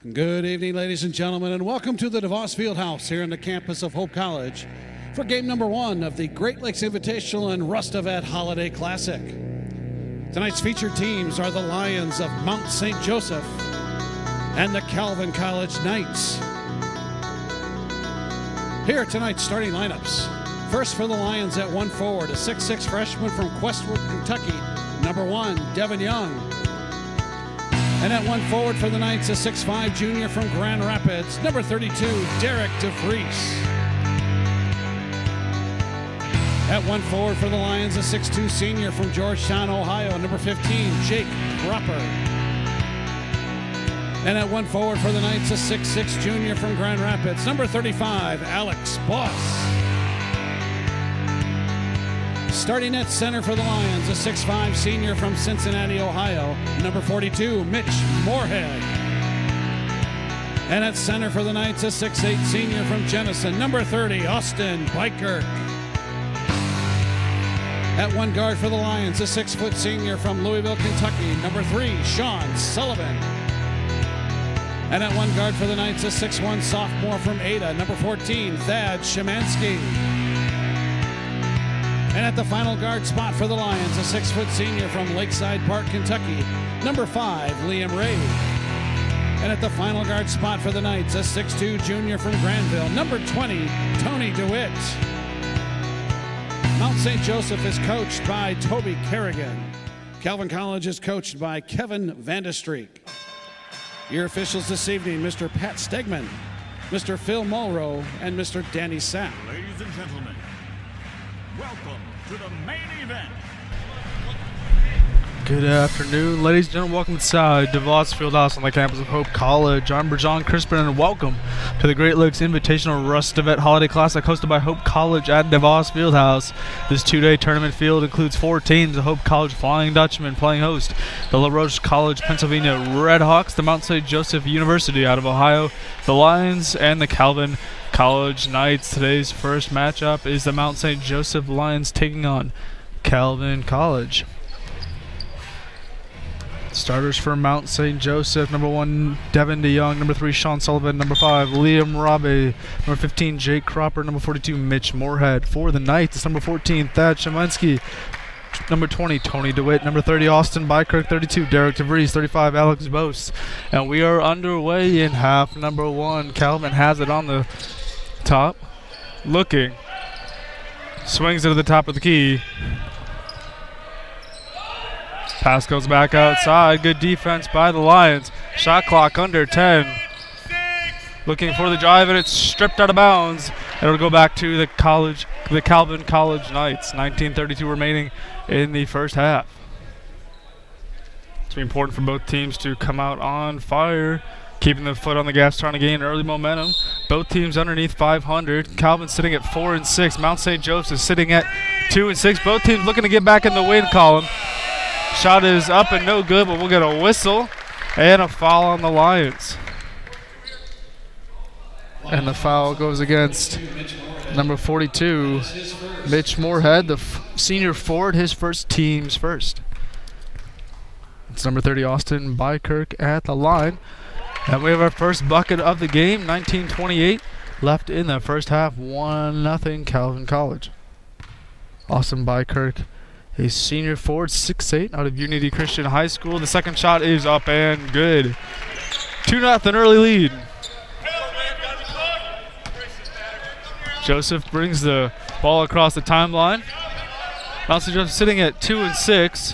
Good evening, ladies and gentlemen, and welcome to the DeVos Fieldhouse here on the campus of Hope College for game number 1 of the Great Lakes Invitational and Rustavet Holiday Classic. Tonight's featured teams are the Lions of Mount St. Joseph and the Calvin College Knights. Here are tonight's starting lineups. First for the Lions at 1 forward, a 6'6 freshman from Questwood, Kentucky, number 1, Devin Young. And at 1 forward for the Knights, a 6'5 junior from Grand Rapids, number 32, Derek DeVries. At 1 forward for the Lions, a 6'2 senior from Georgetown, Ohio, number 15, Jake Cropper. And at 1 forward for the Knights, a 6'6 junior from Grand Rapids, number 35, Alex Boss. Starting at center for the Lions, a 6'5 senior from Cincinnati, Ohio, number 42, Mitch Moorhead. And at center for the Knights, a 6'8 senior from Jenison, number 30, Austin Bykirk. At 1 guard for the Lions, a 6-foot senior from Louisville, Kentucky, number 3, Sean Sullivan. And at 1 guard for the Knights, a 6'1 sophomore from Ada, number 14, Thad Szymanski. And at the final guard spot for the Lions, a 6-foot senior from Lakeside Park, Kentucky, number 5, Liam Ray. And at the final guard spot for the Knights, a 6'2 junior from Granville, number 20, Tony DeWitt. Mount St. Joseph is coached by Toby Kerrigan. Calvin College is coached by Kevin Vandestreek. Your officials this evening, Mr. Pat Stegman, Mr. Phil Mulrow, and Mr. Danny Sapp. Ladies and gentlemen, welcome to the main event. Good afternoon, ladies and gentlemen. Welcome inside DeVos Fieldhouse on the campus of Hope College. I'm Brajon Crispin, and welcome to the Great Lakes Invitational Rustavet Holiday Classic hosted by Hope College at DeVos Fieldhouse. This two-day tournament field includes 4 teams: the Hope College Flying Dutchmen playing host, the LaRoche College Pennsylvania Redhawks, the Mount St. Joseph University out of Ohio, the Lions, and the Calvin College Knights. Today's first matchup is the Mount St. Joseph Lions taking on Calvin College. Starters for Mount St. Joseph: number 1, Devin DeYoung, number 3, Sean Sullivan, number 5, Liam Rabe, number 15, Jake Cropper, number 42, Mitch Moorhead. For the Knights, it's number 14, Thad Szymanski, number 20, Tony DeWitt, number 30, Austin Bykirk, 32, Derek DeVries, 35, Alex Bose. And we are underway in half number 1. Calvin has it on the top, looking, swings it to the top of the key. Pass goes back outside. Good defense by the Lions. Shot clock under 10. Looking for the drive, and it's stripped out of bounds. And it'll go back to the Calvin College Knights. 19:32 remaining in the first half. It's important for both teams to come out on fire, keeping the foot on the gas, trying to gain early momentum. Both teams underneath 500. Calvin sitting at 4-6. Mount St. Joseph is sitting at 2-6. Both teams looking to get back in the win column. Shot is up and no good, but we'll get a whistle and a foul on the Lions. And the foul goes against number 42, Mitch Moorhead, the senior forward, his team's first. It's number 30, Austin Bykirk at the line. And we have our first bucket of the game, 19:28 left in the first half, 1-0 Calvin College. Austin Bykirk, a senior forward, 6'8", out of Unity Christian High School. The second shot is up and good. 2-0 early lead. Joseph brings the ball across the timeline. Mount St. Joseph sitting at 2-6.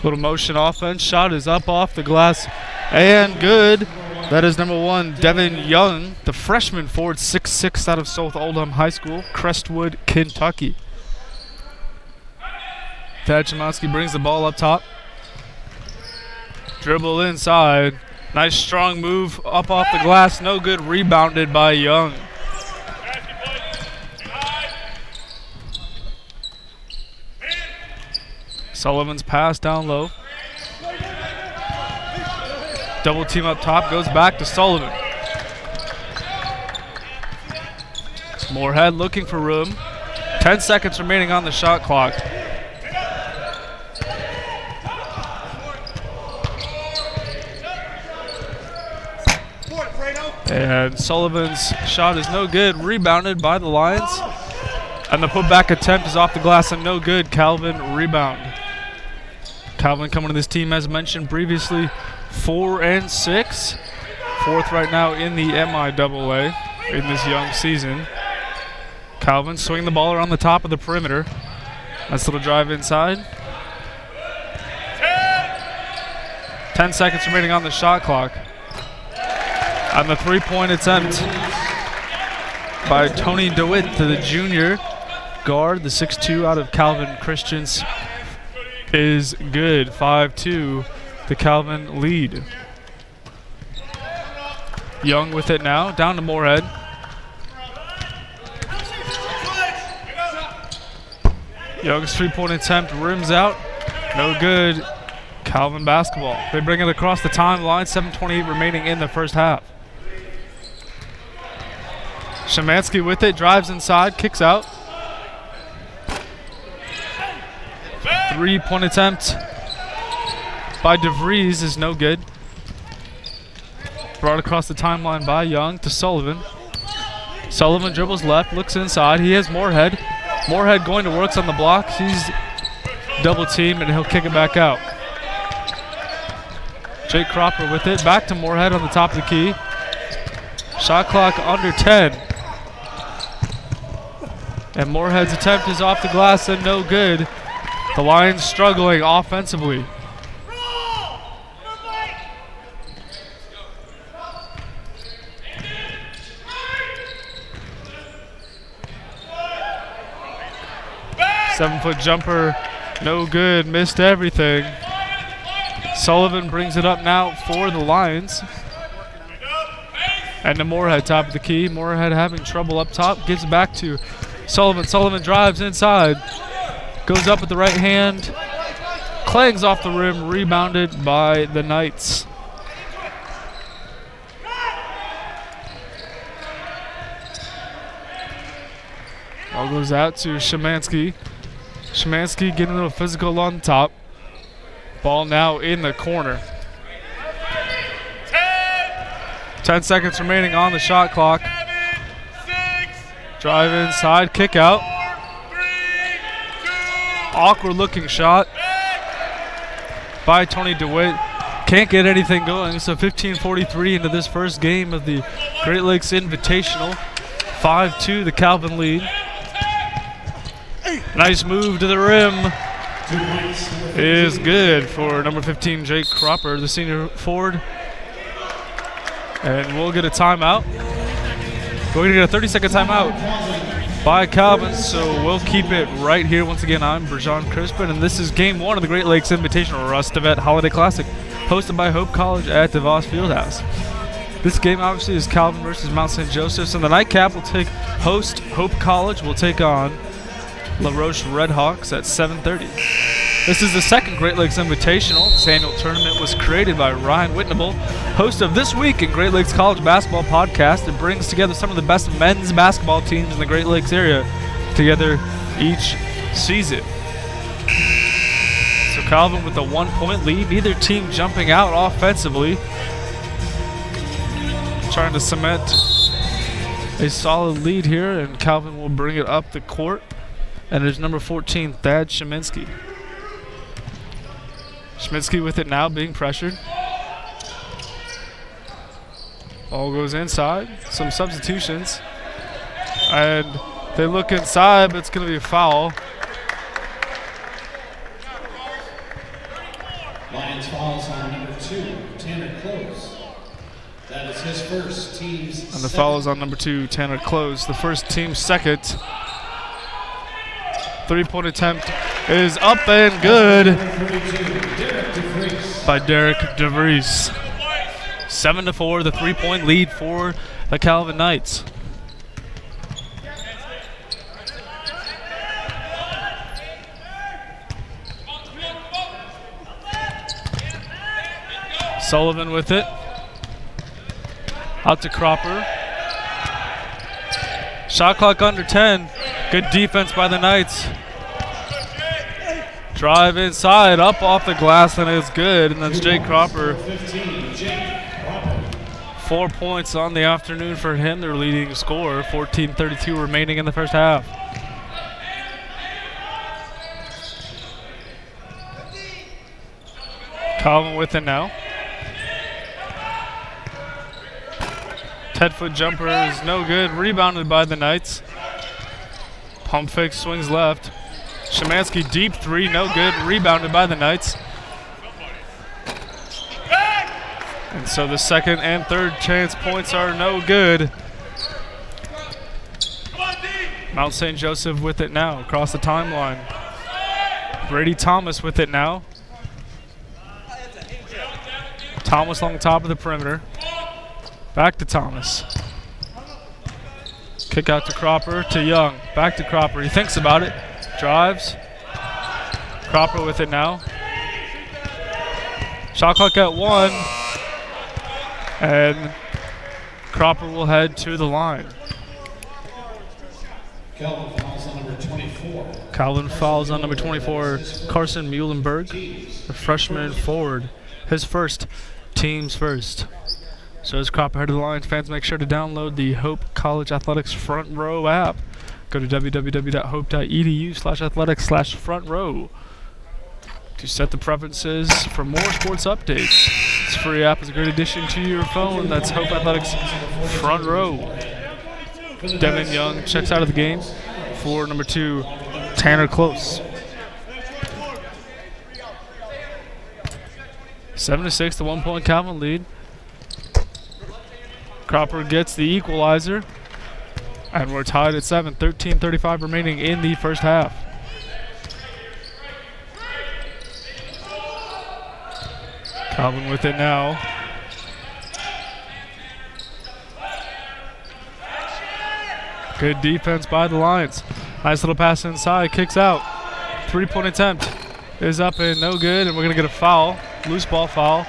Little motion offense. Shot is up off the glass and good. That is number 1, Devin Young, the freshman forward, 6'6", out of South Oldham High School, Crestwood, Kentucky. Thad Szymanski brings the ball up top. Dribble inside. Nice strong move up off the glass. No good. Rebounded by Young. Sullivan's pass down low. Double team up top. Goes back to Sullivan. Moorhead looking for room. 10 seconds remaining on the shot clock. And Sullivan's shot is no good, rebounded by the Lions. And the putback attempt is off the glass and no good. Calvin rebound. Calvin coming to this team, as mentioned previously, 4-6. Fourth right now in the MIAA in this young season. Calvin swinging the ball around the top of the perimeter. Nice little drive inside. 10 seconds remaining on the shot clock. On the three-point attempt by Tony DeWitt to the junior guard, the 6'2" out of Calvin Christians, is good. 5-2, the Calvin lead. Young with it now, down to Moorhead. Young's three-point attempt rims out, no good. Calvin basketball. They bring it across the timeline, 7:28 remaining in the first half. Szymanski with it, drives inside, kicks out. Three-point attempt by DeVries is no good. Brought across the timeline by Young to Sullivan. Sullivan dribbles left, looks inside. He has Moorhead. Moorhead going to works on the block. He's double teamed and he'll kick it back out. Jake Cropper with it, back to Moorhead on the top of the key. Shot clock under 10. And Moorhead's attempt is off the glass and no good. The Lions struggling offensively. Seven-foot jumper, no good, missed everything. Sullivan brings it up now for the Lions. And to Moorhead, top of the key. Moorhead having trouble up top, gives it back to Sullivan. Sullivan drives inside, goes up with the right hand, clangs off the rim, rebounded by the Knights. Ball goes out to Szymanski. Szymanski getting a little physical on top. Ball now in the corner. 10 seconds remaining on the shot clock. Drive inside, kick out. Awkward looking shot by Tony DeWitt. Can't get anything going, so 15:43 into this first game of the Great Lakes Invitational. 5-2, the Calvin lead. Nice move to the rim. Is good for number 15, Jake Cropper, the senior forward. And we'll get a timeout. We're going to get a 30-second timeout by Calvin, so we'll keep it right here. Once again, I'm Bergeron Crispin, and this is Game 1 of the Great Lakes Invitational Rustavet Holiday Classic, hosted by Hope College at DeVos Fieldhouse. This game obviously is Calvin versus Mount St. Joseph's, and the nightcap will host Hope College will take on La Roche Redhawks at 7:30. This is the second Great Lakes Invitational. This annual tournament was created by Ryan Whitnable, host of This Week in Great Lakes College Basketball podcast. It brings together some of the best men's basketball teams in the Great Lakes area together each season. So Calvin with a 1-point lead, neither team jumping out offensively. Trying to cement a solid lead here, and Calvin will bring it up the court. And there's number 14, Thad Szymanski. Szymanski with it now, being pressured. Ball goes inside. Some substitutions. And they look inside, but it's going to be a foul. Lions fouls on number 2, Tanner Close. That is his first, team's And the foul is on number 2, Tanner Close. The first team's second. Three-point attempt is up and good by Derek DeVries. 7-4, the three-point lead for the Calvin Knights. Sullivan with it. Out to Cropper. Shot clock under 10. Good defense by the Knights. Drive inside, up off the glass, and it's good. And that's Jake Cropper. 4 points on the afternoon for him, their leading scorer. 14:32 remaining in the first half. Calvin with it now. 10-foot jumper is no good. Rebounded by the Knights. Pump fake, swings left. Szymanski deep three, no good. Rebounded by the Knights. And so the second and third chance points are no good. Mount St. Joseph with it now across the timeline. Brady Thomas with it now. Thomas along the top of the perimeter. Back to Thomas. Kick out to Cropper, to Young. Back to Cropper. He thinks about it. Drives. Cropper with it now. Shot clock at 1. And Cropper will head to the line. Calvin fouls on number 24. Calvin fouls on number 24, Carson Muhlenberg, the freshman forward. His first, team's first. So as Cropper head to the line, fans make sure to download the Hope College Athletics Front Row app. Go to www.hope.edu/athletics/front row to set the preferences for more sports updates. This free app is a great addition to your phone. That's Hope Athletics Front Row. Devin Young checks out of the game for number 2, Tanner Close. 7-6, the 1-point Calvin lead. Cropper gets the equalizer, and we're tied at 7. 13:35 remaining in the first half. Calvin with it now. Good defense by the Lions. Nice little pass inside, kicks out. 3-point attempt is up and no good, and we're going to get a foul, loose ball foul.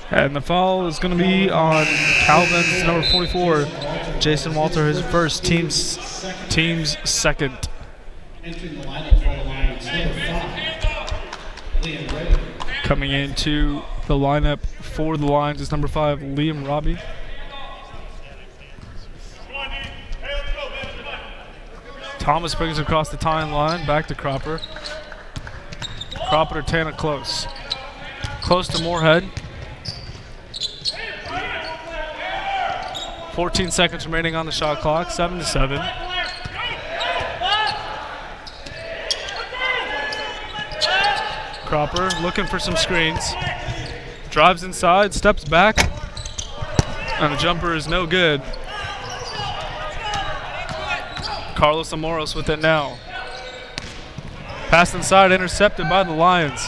And the foul is going to be on Calvin's number 44, Jason Walter, his first, team's second. Entering the lineup for the Lions, number 5, Liam Ray. Coming into the lineup for the Lions is number 5, Liam Robbie. Thomas brings it across the timeline, back to Cropper. Cropper to Tanner Close. Close to Moorhead. 14 seconds remaining on the shot clock, 7-7. Cropper looking for some screens. Drives inside, steps back, and the jumper is no good. Carlos Amoros with it now. Pass inside, intercepted by the Lions.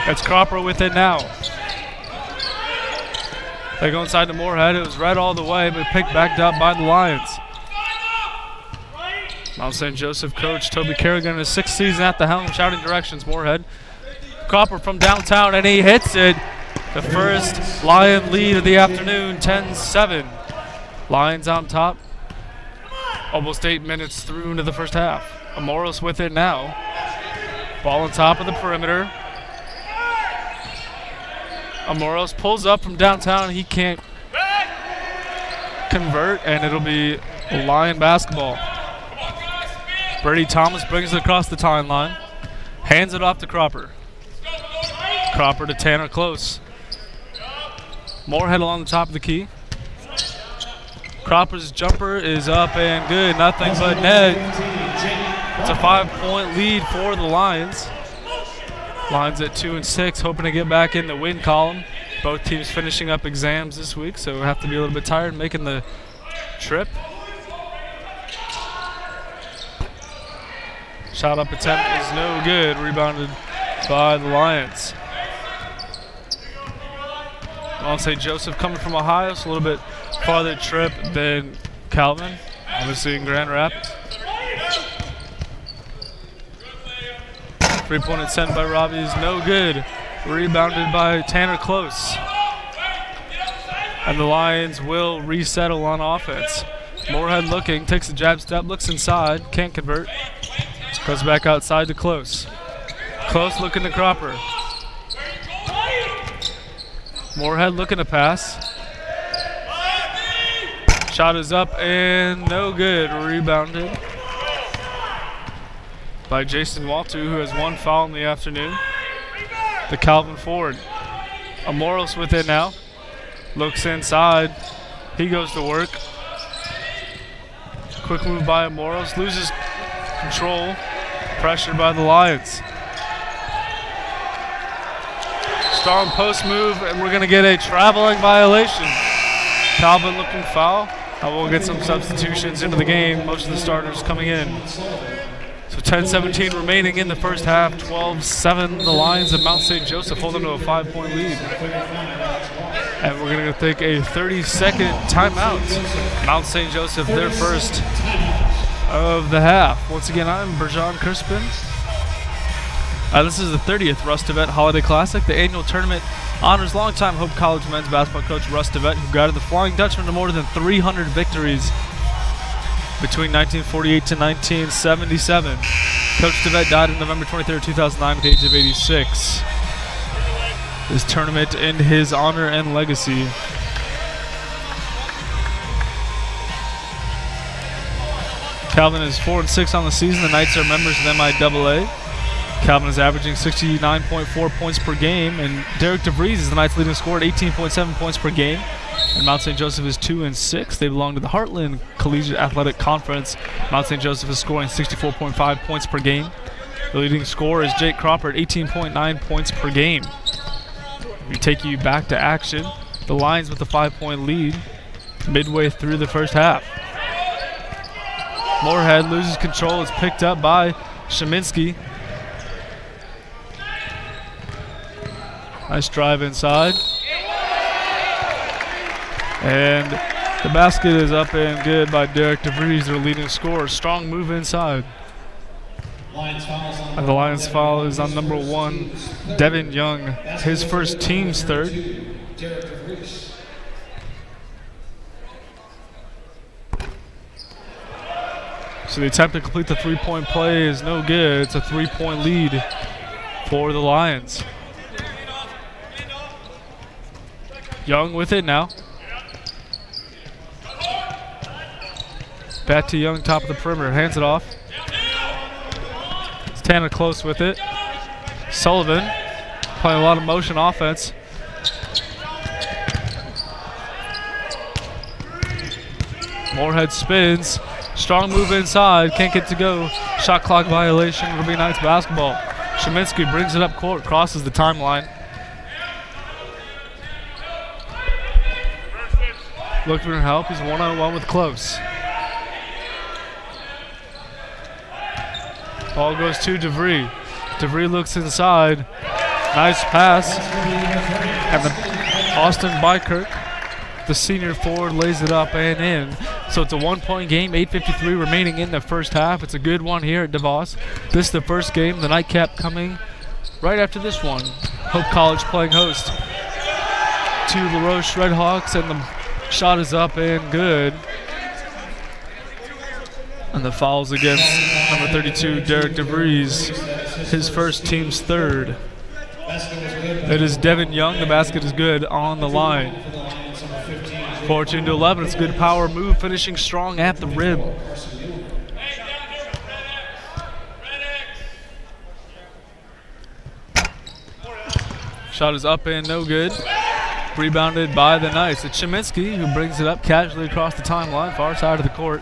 It's Cropper with it now. They go inside to Moorhead. It was right all the way, but picked back up by the Lions. Mount St. Joseph coach Toby Kerrigan in his 6th season at the helm, shouting directions. Moorhead. Cropper from downtown, and he hits it. The first Lion lead of the afternoon, 10-7. Lions on top. Almost 8 minutes through into the first half. Amoros with it now. Ball on top of the perimeter. Amoros pulls up from downtown. He can't convert, and it'll be Lion basketball. Brady Thomas brings it across the timeline. Hands it off to Cropper. Cropper to Tanner Close. Moorhead along the top of the key. Cropper's jumper is up and good. Nothing but net. It's a 5-point lead for the Lions. Lions at 2-6, hoping to get back in the win column. Both teams finishing up exams this week, so have to be a little bit tired making the trip. Shot up attempt is no good. Rebounded by the Lions. Mount St. Joseph coming from Ohio, so a little bit farther trip than Calvin, obviously in Grand Rapids. 3-point attempt by Robbie is no good. Rebounded by Tanner Close. And the Lions will resettle on offense. Moorhead looking, takes a jab step, looks inside, can't convert. Goes back outside to Close. Close looking to Cropper. Moorhead looking to pass. Shot is up and no good. Rebounded by Jason Walter, who has 1 foul in the afternoon. The Calvin forward. Amoros with it now. Looks inside. He goes to work. Quick move by Amoros. Loses control. Pressured by the Lions. Strong post move, and we're going to get a traveling violation. Calvin looking foul. We'll get some substitutions into the game. Most of the starters coming in. So 10-17 remaining in the first half. 12-7 the Lions of Mount St. Joseph hold them to a 5-point lead. And we're going to take a 30-second timeout. Mount St. Joseph, their first of the half. Once again, I'm Bergeron Crispin. This is the 30th Russ DeVette Holiday Classic. The annual tournament honors longtime Hope College men's basketball coach Russ DeVette, who guided the Flying Dutchman to more than 300 victories between 1948 to 1977. Coach DeVette died on November 23, 2009 at the age of 86. This tournament in his honor and legacy. Calvin is 4-6 on the season. The Knights are members of MIAA. Calvin is averaging 69.4 points per game, and Derek DeVries is the Knights' leading scorer at 18.7 points per game. And Mount St. Joseph is 2-6. They belong to the Heartland Collegiate Athletic Conference. Mount St. Joseph is scoring 64.5 points per game. The leading scorer is Jake Cropper at 18.9 points per game. We take you back to action. The Lions with a 5-point lead midway through the first half. Moorhead loses control. It's picked up by Sheminski. Nice drive inside. And the basket is up and good by Derek DeVries, their leading scorer. Strong move inside. And the Lions foul is on number 1, Devin Young. His first, team's third. So the attempt to complete the 3-point play is no good. It's a 3-point lead for the Lions. Young with it now. Back to Young, top of the perimeter. Hands it off. It's Tanner close with it. Sullivan playing a lot of motion offense. Moorhead spins. Strong move inside. Can't get to go. Shot clock violation. It'll be Knights basketball. Sheminski brings it up court. Crosses the timeline. Looking for help. He's one-on-one with Close. Ball goes to DeVries. DeVries looks inside. Nice pass. And the Austin Bykirk, the senior forward, lays it up and in. So it's a 1-point game, 8:53 remaining in the first half. It's a good one here at DeVos. This is the first game. The nightcap coming right after this one. Hope College playing host to LaRoche Redhawks, and the shot is up and good. And the foul's against number 32, Derek DeVries, his first, team's third. It is Devin Young. The basket is good on the line. 14-11. It's a good power move, finishing strong at the rim. Shot is up and no good. Rebounded by the Knights. It's Sheminski who brings it up casually across the timeline, far side of the court.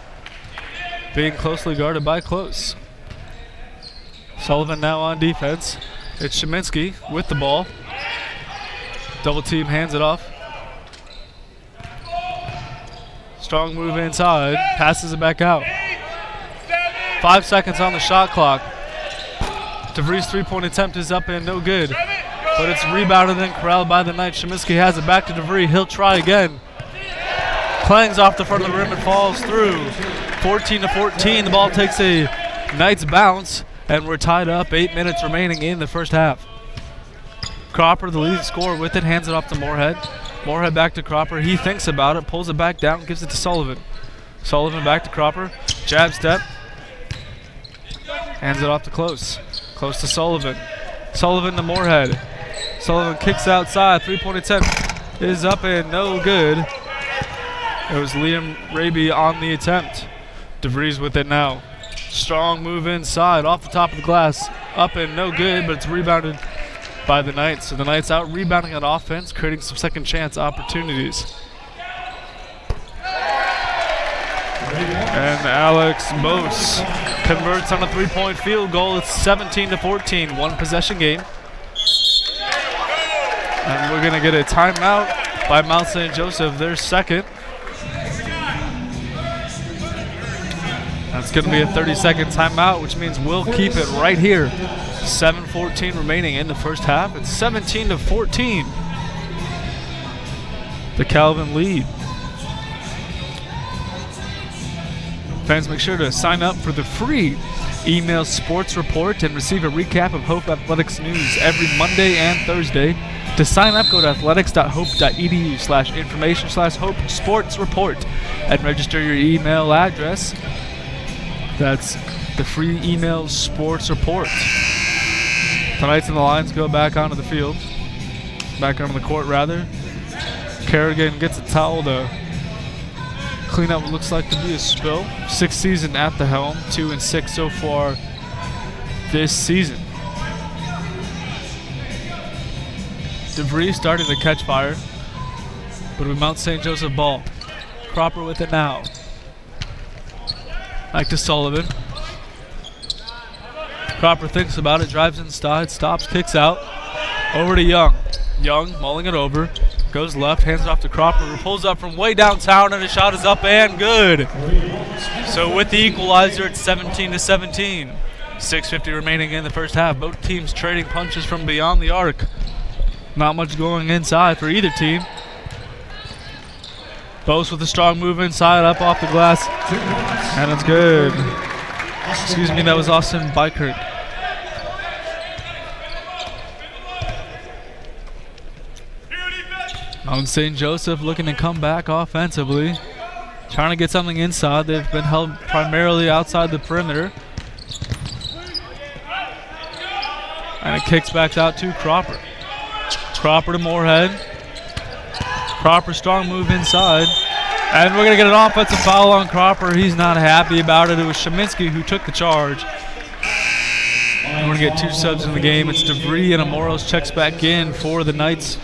Being closely guarded by Close. Sullivan now on defense. It's Sheminski with the ball. Double team, hands it off. Strong move inside, passes it back out. 5 seconds on the shot clock. DeVries' 3-point attempt is up and no good. But it's rebounded and corralled by the Knights. Sheminski has it back to DeVries. He'll try again. Clangs off the front of the rim and falls through. 14-14. The ball takes a Knights bounce, and we're tied up. 8 minutes remaining in the first half. Cropper, the leading scorer, with it, hands it off to Moorhead. Moorhead back to Cropper. He thinks about it, pulls it back down, gives it to Sullivan. Sullivan back to Cropper. Jab step. Hands it off to Close. Close to Sullivan. Sullivan to Moorhead. Sullivan kicks outside. 3-point attempt is up and no good. It was Liam Raby on the attempt. DeVries with it now. Strong move inside, off the top of the glass. Up and no good, but it's rebounded by the Knights. So the Knights out rebounding on offense, creating some second chance opportunities. And Alex Bose converts on a 3-point field goal. It's 17-14, one possession game. And we're gonna get a timeout by Mount St. Joseph, their second. That's gonna be a 30-second timeout, which means we'll keep it right here. 7:14 remaining in the first half. It's 17-14. The Calvin lead. Fans, make sure to sign up for the free email sports report and receive a recap of Hope Athletics news every Monday and Thursday. To sign up, go to athletics.hope.edu/information/Hope Sports Report and register your email address. That's the free email sports report. The Knights and the Lions go back onto the field. Back onto the court, rather. Kerrigan gets a towel to clean up what looks like to be a spill. 6th season at the helm, 2-6 so far this season. DeVries starting to catch fire, but with Mount St. Joseph ball. Cropper with it now. Back to Sullivan. Cropper thinks about it, drives inside, stops, kicks out. Over to Young. Young mulling it over. Goes left, hands it off to Cropper, who pulls up from way downtown, and his shot is up and good. So with the equalizer, it's 17-17. 6:50 remaining in the first half. Both teams trading punches from beyond the arc. Not much going inside for either team. Bose with a strong move inside, up off the glass, and it's good. Excuse me, that was Austin Bykert. Mount St. Joseph looking to come back offensively. Trying to get something inside. They've been held primarily outside the perimeter. And it kicks back out to Cropper. Cropper to Moorhead. Cropper strong move inside. And we're going to get an offensive foul on Cropper. He's not happy about it. It was Sheminsky who took the charge. And we're going to get 2 subs in the game. It's DeVries and Amoros checks back in for the Knights.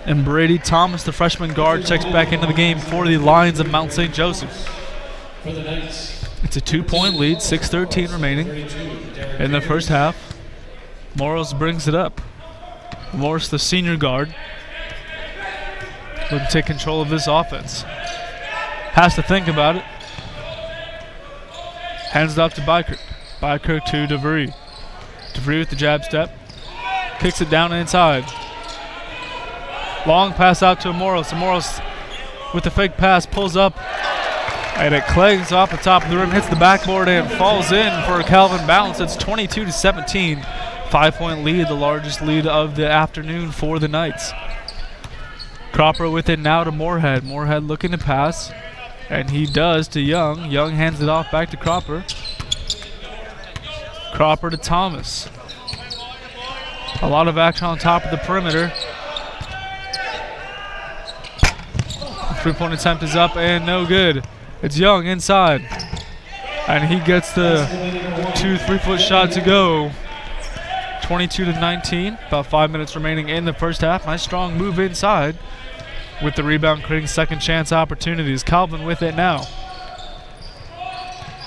And Brady Thomas, the freshman guard, checks back into the game for the Lions of Mount St. Joseph. It's a 2-point lead, 6:13 remaining in the first half. Moros brings it up. Morris, the senior guard, looking to take control of this offense. Has to think about it. Hands it off to Bykert. Bykert to DeVries. DeVries with the jab step. Kicks it down inside. Long pass out to Amoros. Amoros with the fake pass pulls up, and it clangs off the top of the rim, hits the backboard, and falls in for a Calvin bounce. It's 22-17. 5-point lead, the largest lead of the afternoon for the Knights. Cropper with it now to Moorhead. Moorhead looking to pass, and he does to Young. Young hands it off back to Cropper. Cropper to Thomas. A lot of action on top of the perimeter. 3-point attempt is up and no good. It's Young inside, and he gets the 2 3-foot shot to go. 22-19, about 5 minutes remaining in the first half. Nice strong move inside with the rebound, creating second chance opportunities. Calvin with it now.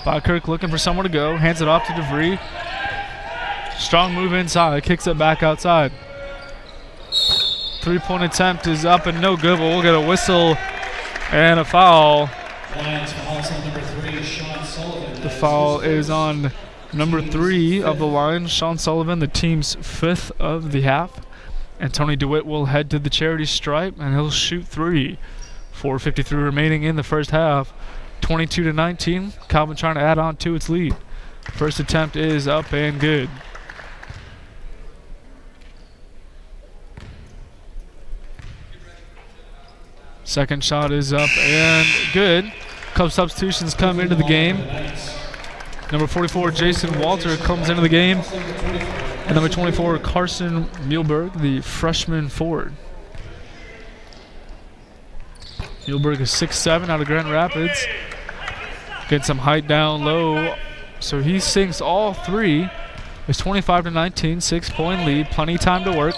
Bykirk looking for somewhere to go, hands it off to DeVries. Strong move inside, kicks it back outside. 3-point attempt is up and no good, but we'll get a whistle and a foul. The foul is on number 3 of the Lions, Sean Sullivan, the team's 5th of the half. And Tony DeWitt will head to the charity stripe, and he'll shoot 3. 4:53 remaining in the first half. 22-19. Calvin trying to add on to its lead. First attempt is up and good. Second shot is up and good. Couple substitutions come into the game. Number 44, Jason Walter, comes into the game. And number 24, Carson Muehlberg, the freshman forward. Muhlenberg is 6'7" out of Grand Rapids. Getting some height down low. So he sinks all three. It's 25-19, 6-point lead. Plenty of time to work.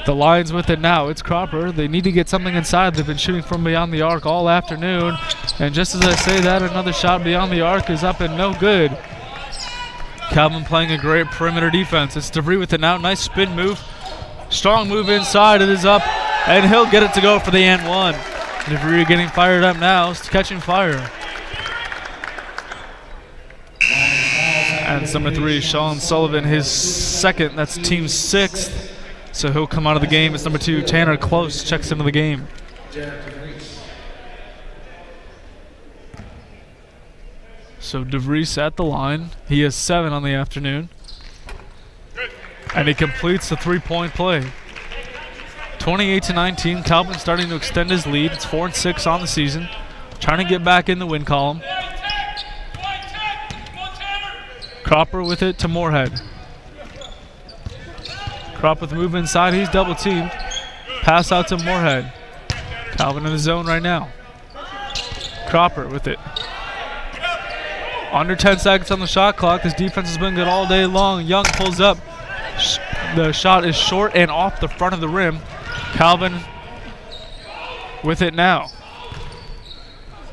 The Lions with it now. It's Cropper. They need to get something inside. They've been shooting from beyond the arc all afternoon. And just as I say that, another shot beyond the arc is up and no good. Calvin playing a great perimeter defense. It's DeVries with it now. Nice spin move. Strong move inside. It is up. And he'll get it to go for the and one. DeVries getting fired up now. It's catching fire. And it's number 3, Sean Sullivan, his second. That's team 6th. So he'll come out of the game. It's number 2, Tanner Close, checks into the game. So DeVries at the line. He has 7 on the afternoon. And he completes the 3-point play. 28-19. Calvin starting to extend his lead. It's 4-6 on the season. Trying to get back in the win column. Cropper with it to Moorhead. Cropper with the move inside. He's double teamed. Pass out to Moorhead. Calvin in the zone right now. Cropper with it. Under 10 seconds on the shot clock. This defense has been good all day long. Young pulls up. The shot is short and off the front of the rim. Calvin with it now.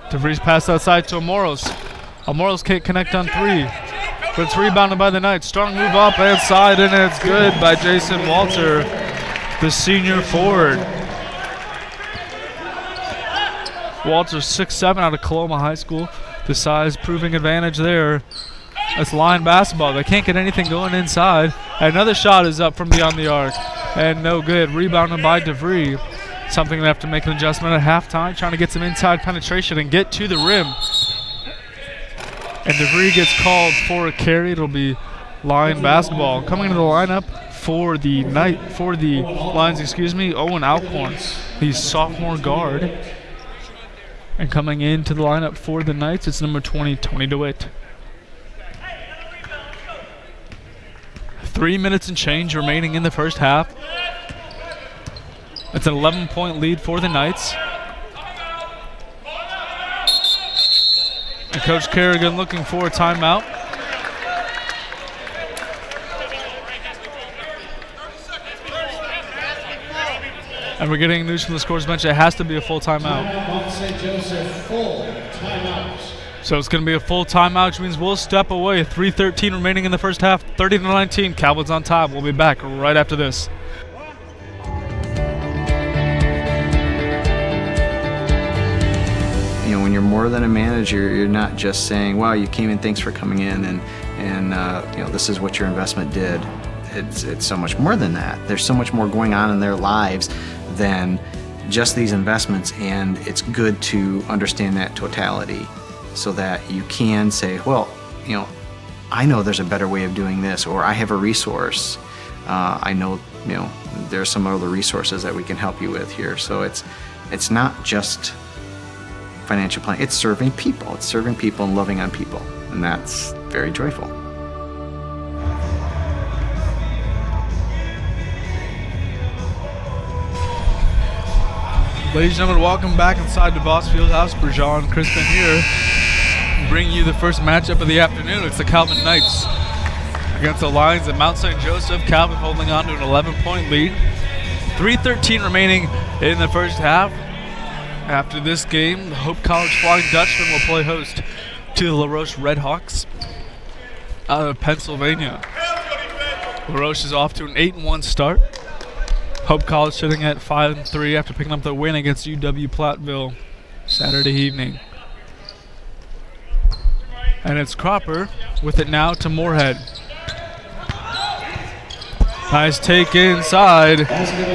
DeVries pass outside to Amoros. Amoros can't connect on 3. But it's rebounded by the Knights. Strong move up inside, and it's good by Jason Walter, the senior forward. Walter's 6'7" out of Coloma High School. The size proving advantage there. That's line basketball. They can't get anything going inside. Another shot is up from beyond the arc. And no good. Rebounded by DeVries. Something they have to make an adjustment at halftime, trying to get some inside penetration and get to the rim. And DeVries gets called for a carry. It'll be line basketball. Coming into the lineup for the Lions, Owen Alcorn, the sophomore guard. And coming into the lineup for the Knights, it's number 20, Tony DeWitt. 3 minutes and change remaining in the first half. It's an 11-point lead for the Knights. And Coach Kerrigan looking for a timeout. And we're getting news from the scores bench. It has to be a full timeout. So it's going to be a full timeout, which means we'll step away. 3:13 remaining in the first half. 30-19. Cowboys on top. We'll be back right after this. You know, when you're more than a manager, you're not just saying, wow, you came in, thanks for coming in, and you know, this is what your investment did. It's so much more than that. There's so much more going on in their lives than just these investments, and it's good to understand that totality so that you can say, well, you know, I know there's a better way of doing this, or I have a resource. I know, you know, there's some other resources that we can help you with here. So it's not just financial planning. It's serving people. It's serving people and loving on people, and that's very joyful. Ladies and gentlemen, welcome back inside DeVos Fieldhouse. Bergeron Crispin here, bringing you the first matchup of the afternoon. It's the Calvin Knights against the Lions at Mount St. Joseph. Calvin holding on to an 11-point lead. 3:13 remaining in the first half. After this game, the Hope College Flying Dutchman will play host to the LaRoche Redhawks out of Pennsylvania. LaRoche is off to an 8-1 start. Hope College sitting at 5-3 after picking up the win against UW Platteville Saturday evening. And it's Cropper with it now to Moorhead. Nice take inside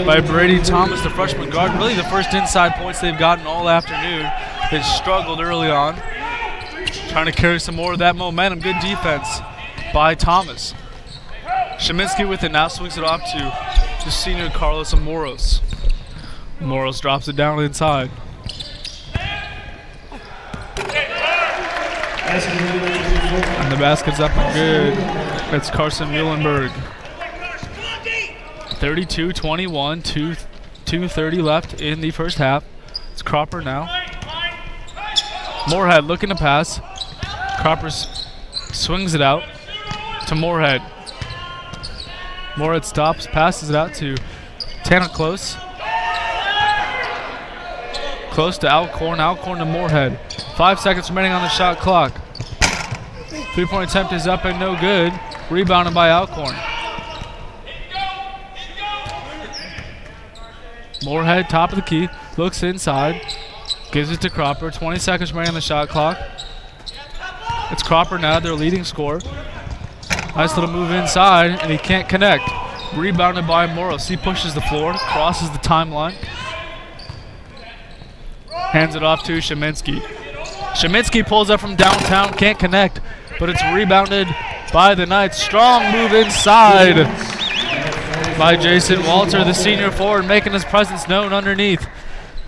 by Brady Thomas, the freshman guard. Really the first inside points they've gotten all afternoon. They struggled early on. Trying to carry some more of that momentum. Good defense by Thomas. Sheminsky with it now, swings it off to the senior Carlos Amoros. Amoros drops it down inside. And the basket's up and good. It's Carson Muhlenberg. 32-21, 2:30 left in the first half. It's Cropper now. Moorhead looking to pass. Cropper swings it out to Moorhead. Moorhead stops, passes it out to Tana Close. Close to Alcorn. Alcorn to Moorhead. 5 seconds remaining on the shot clock. 3-point attempt is up and no good. Rebounded by Alcorn. Moorhead, top of the key, looks inside, gives it to Cropper. 20 seconds remaining on the shot clock. It's Cropper now, their leading scorer. Nice little move inside, and he can't connect. Rebounded by Morris. He pushes the floor, crosses the timeline. Hands it off to Sheminsky. Sheminsky pulls up from downtown, can't connect, but it's rebounded by the Knights. Strong move inside by Jason Walter, the senior forward, making his presence known underneath.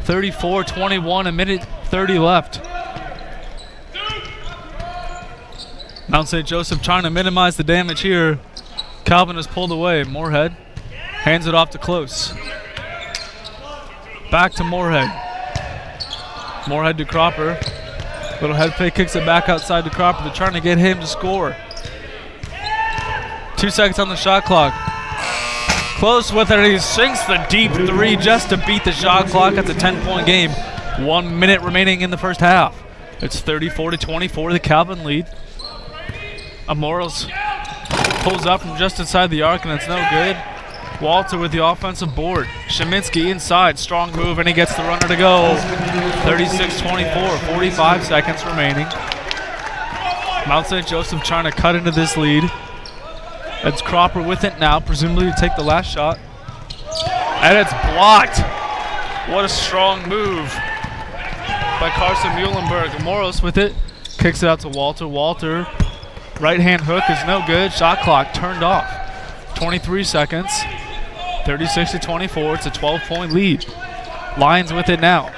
34-21, a minute 30 left. Mount St. Joseph trying to minimize the damage here. Calvin is pulled away. Moorhead hands it off to Close. Back to Moorhead. Moorhead to Cropper. Little head fake, kicks it back outside to Cropper. They're trying to get him to score. 2 seconds on the shot clock. Close with it, and he sinks the deep three just to beat the shot clock. That's a 10-point game. 1 minute remaining in the first half. It's 34-24, the Calvin lead. Amoros pulls up from just inside the arc, and it's no good. Walter with the offensive board. Sheminsky inside, strong move, and he gets the runner to go. 36-24, 45 seconds remaining. Mount St. Joseph trying to cut into this lead. It's Cropper with it now, presumably to take the last shot. And it's blocked. What a strong move by Carson Muhlenberg. Moros with it, kicks it out to Walter. Walter, right-hand hook is no good. Shot clock turned off. 23 seconds. 36-24. It's a 12-point lead. Lions with it now.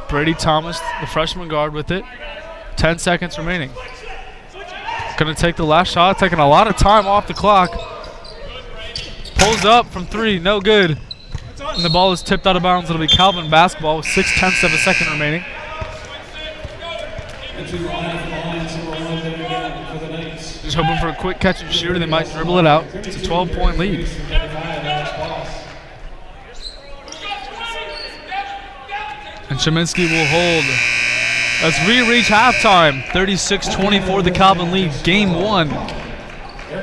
Brady Thomas, the freshman guard, with it. 10 seconds remaining. Gonna take the last shot, taking a lot of time off the clock. Pulls up from three, no good. And the ball is tipped out of bounds. It'll be Calvin basketball with 0.6 of a second remaining. Just hoping for a quick catch and shoot, and they might dribble it out. It's a 12-point lead. And Sheminsky will hold as we reach halftime. 36-24, the Calvin lead. Game one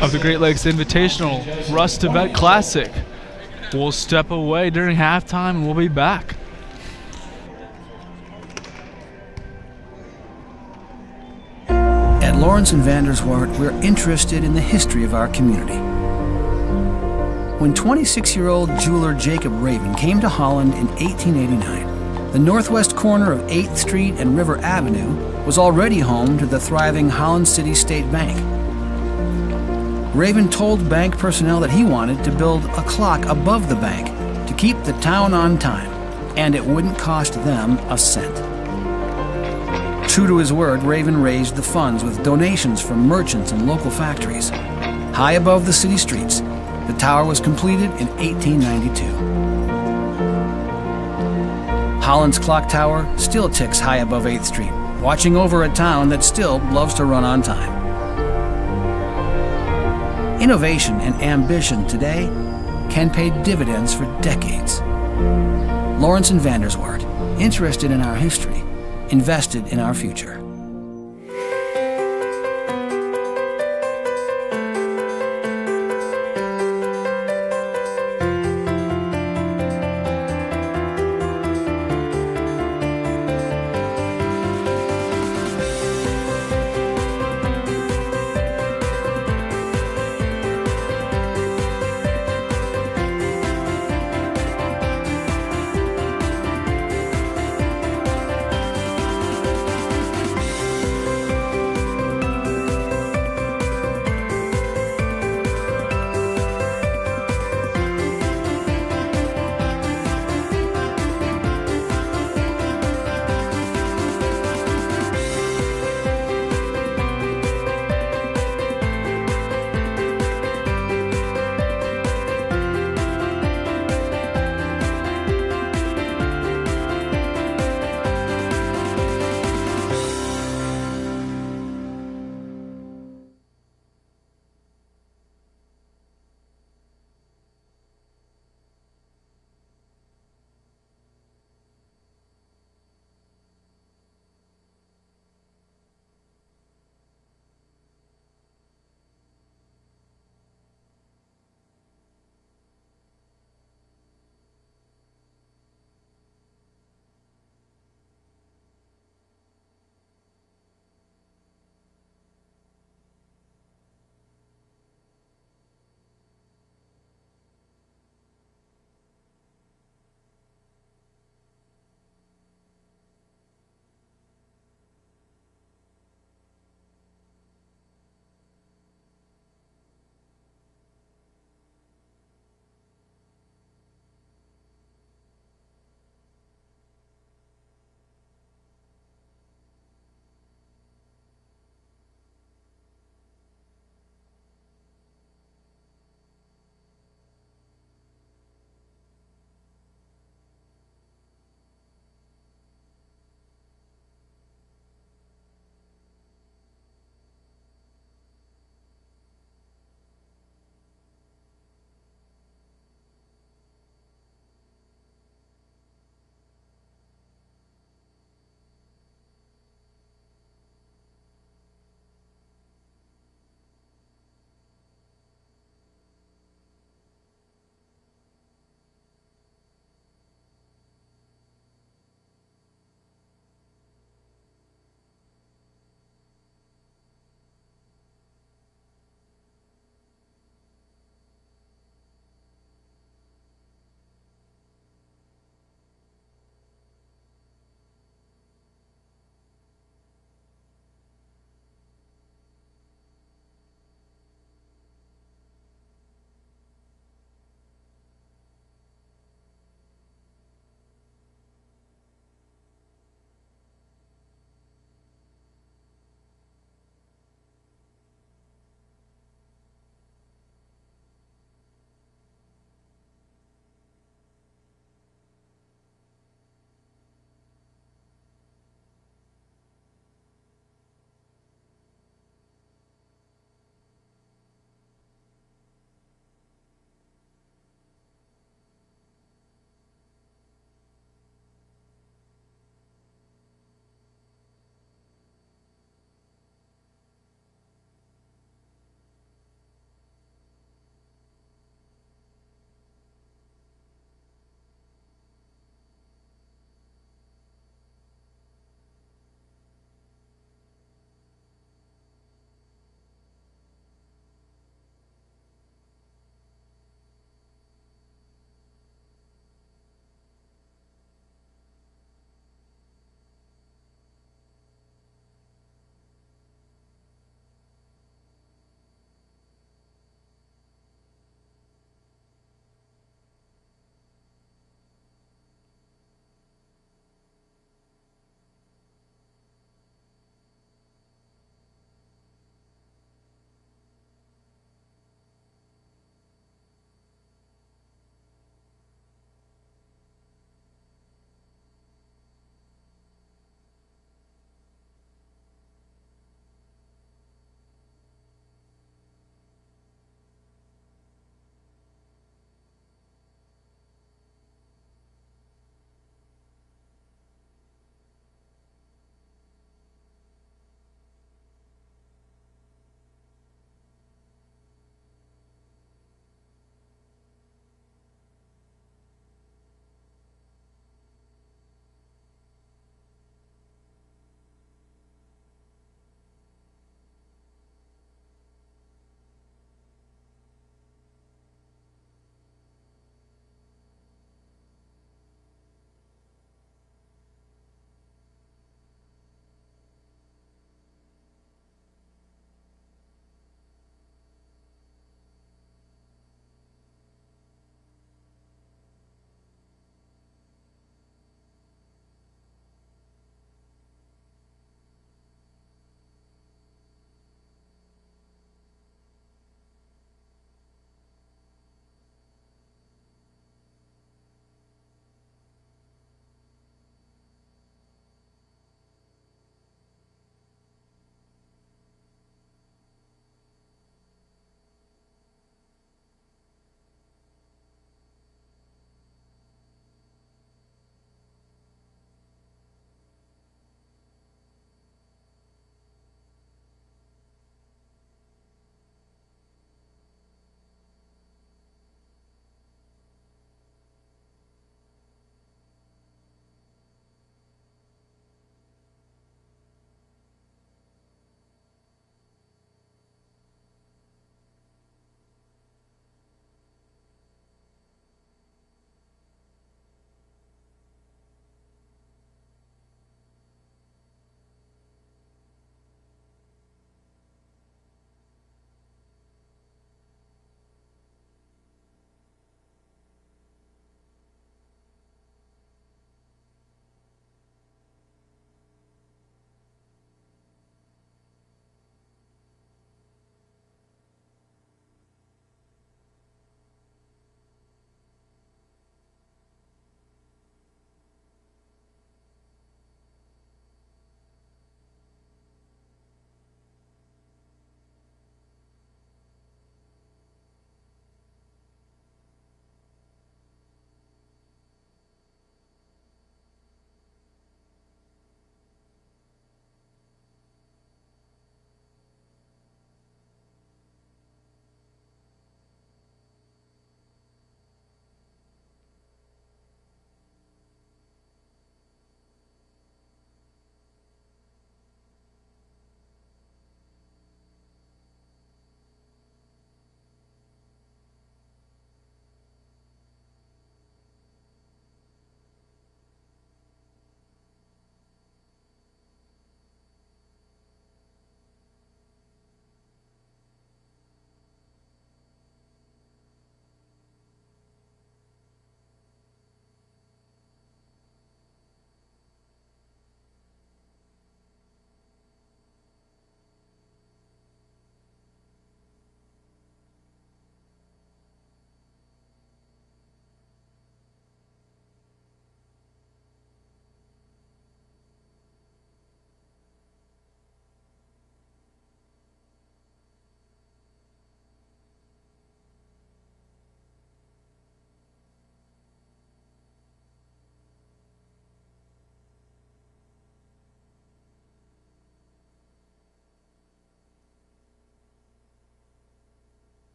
of the Great Lakes Invitational Russ Tibet Classic. We'll step away during halftime, and we'll be back. At Lawrence and Vanderswart, we're interested in the history of our community. When 26-year-old jeweler Jacob Raven came to Holland in 1889, the northwest corner of 8th Street and River Avenue was already home to the thriving Holland City State Bank. Raven told bank personnel that he wanted to build a clock above the bank to keep the town on time, and it wouldn't cost them a cent. True to his word, Raven raised the funds with donations from merchants and local factories. High above the city streets, the tower was completed in 1892. Holland's clock tower still ticks high above 8th Street, watching over a town that still loves to run on time. Innovation and ambition today can pay dividends for decades. Lawrence and Vanderswart, interested in our history, invested in our future.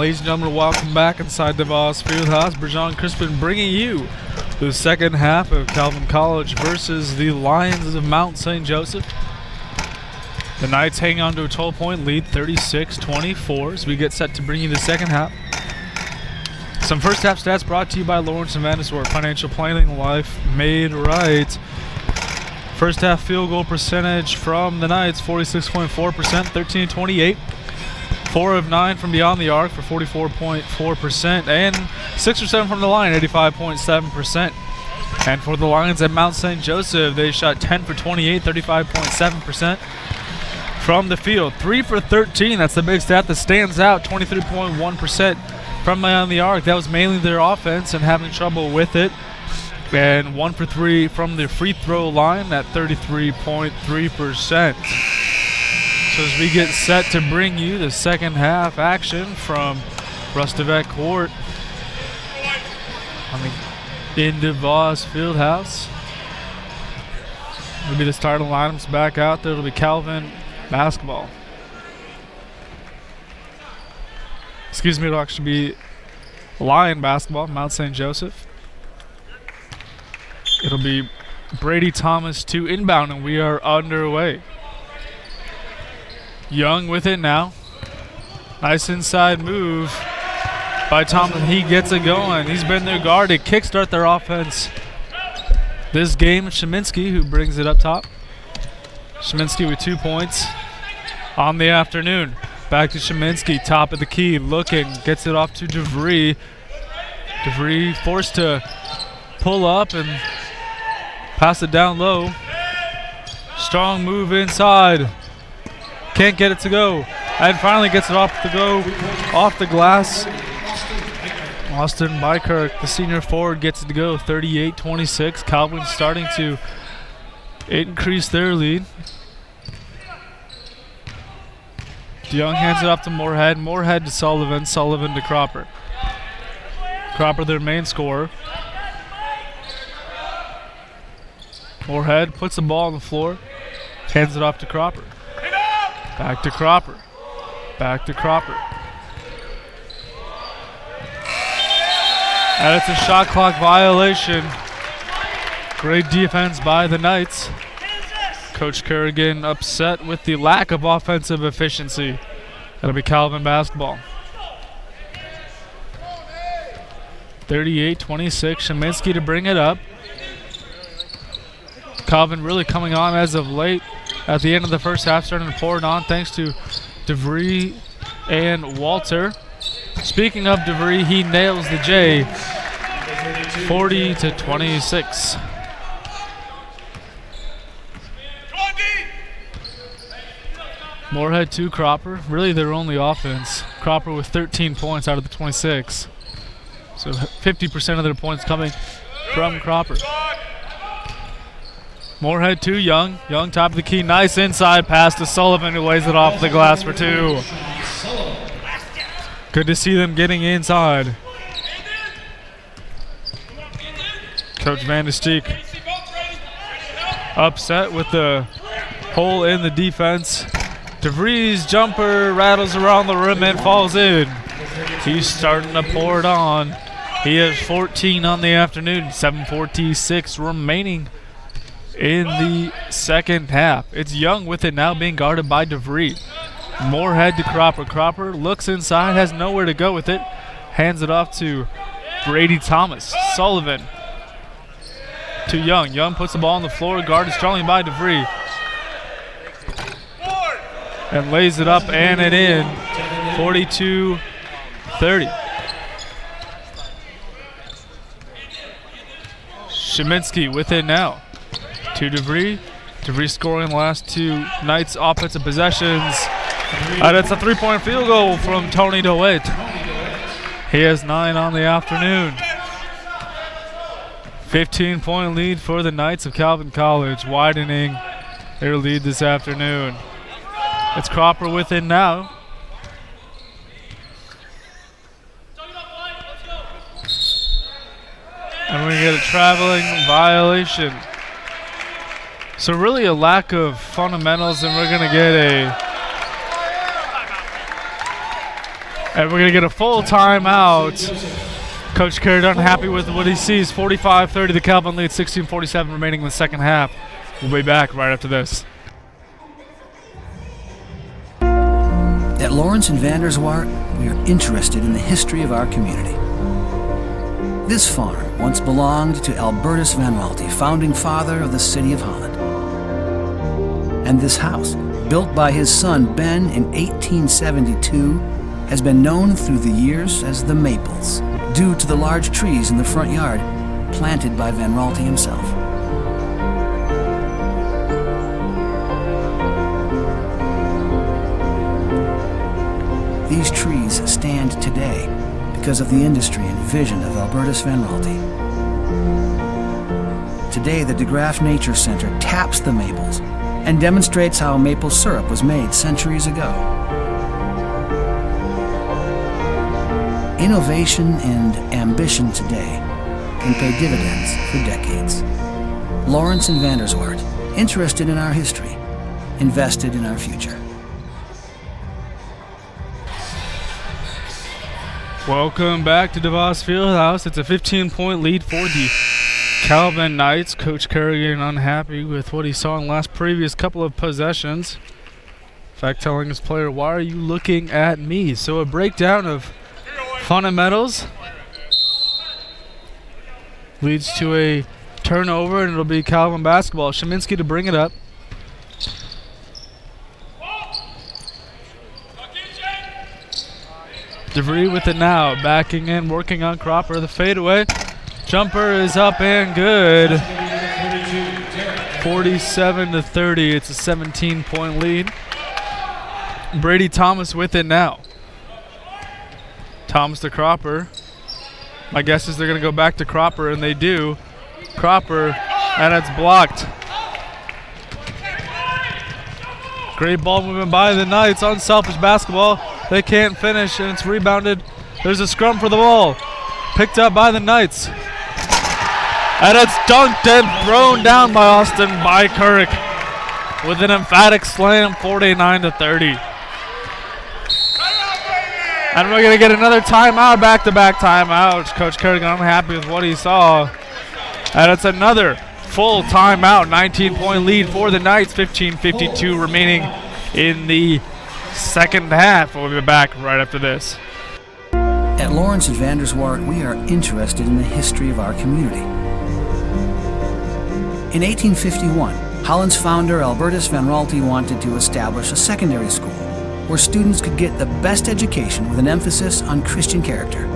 Ladies and gentlemen, welcome back inside DeVos Fieldhouse. Brajon Crispin bringing you the second half of Calvin College versus the Lions of Mount St. Joseph. The Knights hang on to a 12-point lead, 36-24, as we get set to bring you the second half. Some first half stats brought to you by Lawrence and Vandesort Financial Planning, Life Made Right. First half field goal percentage from the Knights, 46.4%, 13-28. 4 of 9 from beyond the arc for 44.4%, and 6 or 7 from the line, 85.7%. And for the Lions at Mount St. Joseph, they shot 10 for 28, 35.7% from the field. 3 for 13, that's the big stat that stands out, 23.1% from beyond the arc. That was mainly their offense and having trouble with it. And 1 for 3 from the free throw line at 33.3%. So as we get set to bring you the second half action from Rustavet Court in DeVos Fieldhouse. It'll be the starting lineups back out there. It'll be Calvin basketball. Excuse me, it'll actually be Lion basketball, Mount St. Joseph. It'll be Brady Thomas to inbound, and we are underway. Young with it now. Nice inside move by Thompson. He gets it going. He's been their guard to kickstart their offense this game. Sheminsky, who brings it up top. Sheminsky with 2 points. on the afternoon. Back to Sheminsky, top of the key, looking, gets it off to DeVry. DeVry forced to pull up and pass it down low. Strong move inside. Can't get it to go. And finally gets it off the glass. Austin Bykirk, the senior forward, gets it to go. 38-26. Calvin starting to increase their lead. DeYoung hands it off to Moorhead. Moorhead to Sullivan. Sullivan to Cropper. Cropper, their main scorer. Moorhead puts the ball on the floor. Hands it off to Cropper. Back to Cropper. Back to Cropper. And it's a shot clock violation. Great defense by the Knights. Coach Kerrigan upset with the lack of offensive efficiency. That'll be Calvin basketball. 38-26, Sheminsky to bring it up. Calvin really coming on as of late. At the end of the first half, starting to pour it on thanks to DeVry and Walter. Speaking of DeVry, he nails the J. 40-26. Moorhead to Cropper, really their only offense. Cropper with 13 points out of the 26. So 50% of their points coming from Cropper. Moorhead to Young. Young top of the key, nice inside pass to Sullivan, who lays it off the glass for two. Good to see them getting inside. Coach Van de Steek upset with the hole in the defense. DeVry's jumper rattles around the rim and falls in. He's starting to pour it on. He has 14 on the afternoon. 7:46 remaining in the second half. It's Young with it now, being guarded by DeVry. Moorhead to Cropper. Cropper looks inside, has nowhere to go with it. Hands it off to Brady Thomas. Sullivan to Young. Young puts the ball on the floor, guarded strongly by DeVry. And lays it up and it in. 42-30. Sheminsky with it now. To DeVry. DeVry scoring the last two Knights offensive possessions. And it's a three-point field goal from Tony DeWitt. He has 9 on the afternoon. 15-point lead for the Knights of Calvin College, widening their lead this afternoon. It's Cropper with it now. And we're going to get a traveling violation. So really a lack of fundamentals, and we're going to get a full timeout. Coach Kerrigan unhappy with what he sees. 45-30, the Calvin lead, 16:47 remaining in the second half. We'll be back right after this. At Lawrence and Vanderswart, we are interested in the history of our community. This farm once belonged to Albertus Van Raalte, founding father of the city of Holland. And this house, built by his son Ben in 1872, has been known through the years as the Maples, due to the large trees in the front yard planted by Van Raalte himself. These trees stand today because of the industry and vision of Albertus Van Raalte. Today, the DeGraff Nature Center taps the maples and demonstrates how maple syrup was made centuries ago. Innovation and ambition today can pay dividends for decades. Lawrence and Vanderswart, interested in our history, invested in our future. Welcome back to DeVos Fieldhouse. It's a 15-point lead for the Calvin Knights. Coach Kerrigan unhappy with what he saw in the last previous couple of possessions. In fact, telling his player, "Why are you looking at me?" So a breakdown of fundamentals leads to a turnover, and it'll be Calvin basketball. Sheminsky to bring it up. DeVries with it now, backing in, working on Cropper. The fadeaway jumper is up and good. 47-30. It's a 17-point lead. Brady Thomas with it now. Thomas to Cropper. My guess is they're going to go back to Cropper, and they do. Cropper, and it's blocked. Great ball movement by the Knights. Unselfish basketball. They can't finish, and it's rebounded. There's a scrum for the ball. Picked up by the Knights. And it's dunked and thrown down by Austin Bykirk with an emphatic slam, 49-30. And we're going to get another timeout, back-to-back timeout. Coach Kerrigan unhappy with what he saw. And it's another full timeout, 19-point lead for the Knights, 15:52 remaining in the second half. We'll be back right after this. At Lawrence and Vanderswart, we are interested in the history of our community. In 1851, Holland's founder Albertus Van Raalte wanted to establish a secondary school where students could get the best education with an emphasis on Christian character.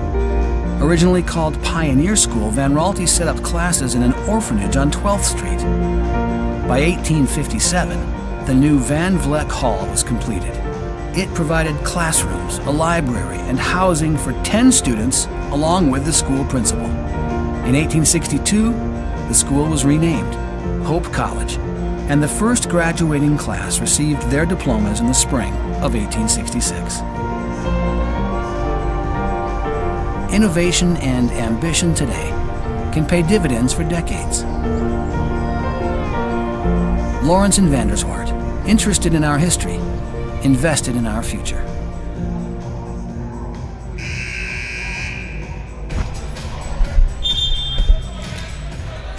Originally called Pioneer School, Van Raalte set up classes in an orphanage on 12th Street. By 1857, the new Van Vleck Hall was completed. It provided classrooms, a library, and housing for 10 students along with the school principal. In 1862, the school was renamed Hope College, and the first graduating class received their diplomas in the spring of 1866. Innovation and ambition today can pay dividends for decades. Lawrence and Vanderswart, interested in our history, invested in our future.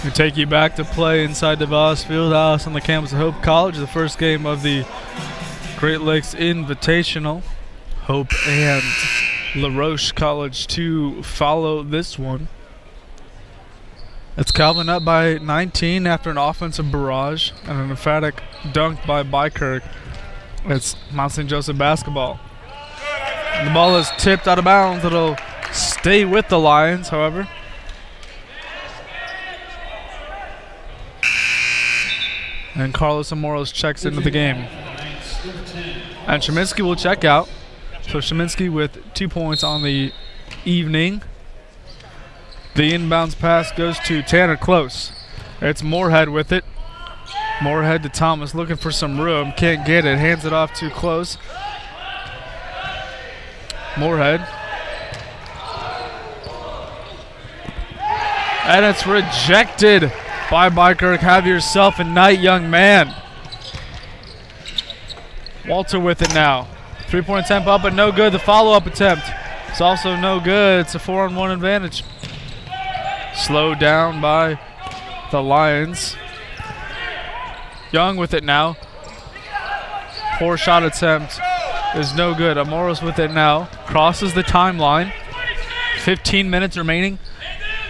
We take you back to play inside DeVos Fieldhouse on the campus of Hope College, the first game of the Great Lakes Invitational. Hope and LaRoche College to follow this one. It's Calvin up by 19 after an offensive barrage and an emphatic dunk by Bykirk. It's Mount St. Joseph basketball. The ball is tipped out of bounds. It'll stay with the Lions, however. And Carlos Amoros checks into the game. And Sheminsky will check out. So Sheminsky with 2 points on the evening. The inbounds pass goes to Tanner Close. It's Moorhead with it. Moorhead to Thomas looking for some room. Can't get it. Hands it off to Close. Moorhead. And it's rejected by Bykirk. Have yourself a night, young man. Walter with it now. 3-point attempt up, but no good. The follow-up attempt is also no good. It's a 4-on-1 advantage. Slowed down by the Lions. Young with it now. Poor shot attempt is no good. Amoros with it now. Crosses the timeline. 15 minutes remaining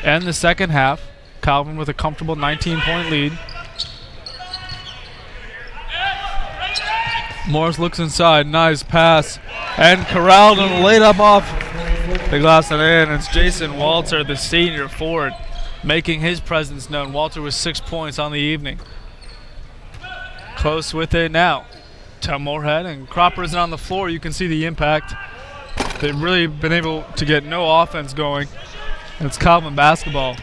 and the second half. Calvin with a comfortable 19-point lead. Morris looks inside, nice pass, and corralled and laid up off the glass and in. It's Jason Walter, the senior forward, making his presence known. Walter with 6 points on the evening. Close with it now to Moorhead, and Cropper isn't on the floor. You can see the impact. They've really been able to get no offense going. And it's Calvin basketball.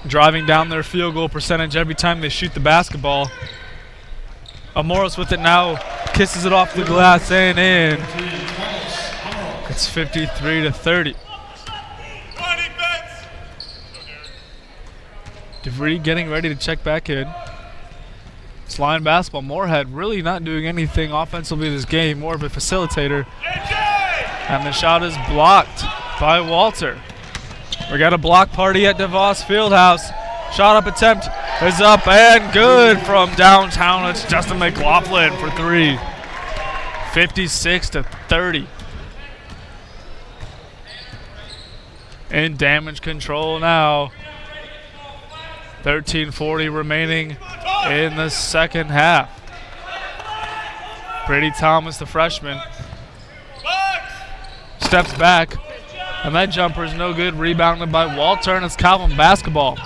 Driving down their field goal percentage every time they shoot the basketball. Amoros with it now, kisses it off the glass and in. It's 53-30. DeVries getting ready to check back in. It's line basketball. Moorhead really not doing anything offensively this game, more of a facilitator. And the shot is blocked by Walter. We got a block party at DeVos Fieldhouse. Shot up attempt is up and good from downtown. It's Justin McLaughlin for three. 56-30. In damage control now. 13:40 remaining in the second half. Brady Thomas, the freshman, steps back, and that jumper is no good. Rebounded by Walter, and it's Calvin basketball.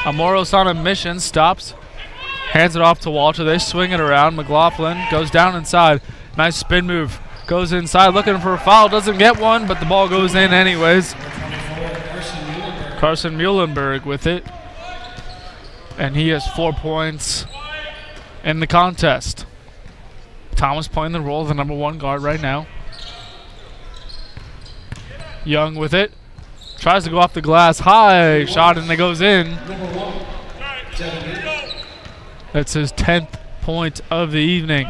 Amoros on a mission, stops, hands it off to Walter. They swing it around. McLaughlin goes down inside. Nice spin move. Goes inside looking for a foul. Doesn't get one, but the ball goes in anyways. Carson Muhlenberg with it. And he has 4 points in the contest. Thomas playing the role of the number 1 guard right now. Young with it. Tries to go off the glass. High shot, and it goes in. That's his 10th point of the evening.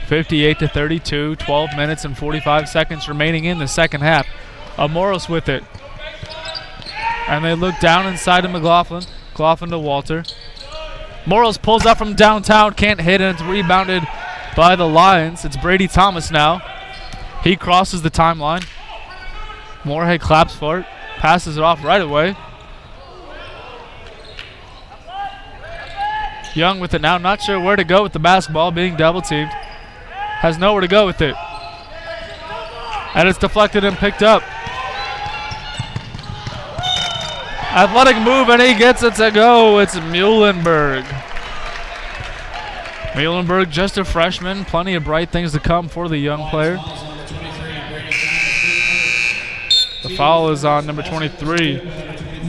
58-32, 12 minutes and 45 seconds remaining in the second half. Amoros with it. And they look down inside to McLaughlin. McLaughlin to Walter. Moros pulls up from downtown, can't hit, and it's rebounded by the Lions. It's Brady Thomas now. He crosses the timeline. Moorhead claps for it, passes it off right away. Young with it now, not sure where to go with the basketball, being double teamed. Has nowhere to go with it. And it's deflected and picked up. Athletic move, and he gets it to go. It's Muhlenberg. Muhlenberg, just a freshman. Plenty of bright things to come for the young player. The foul is on number 23,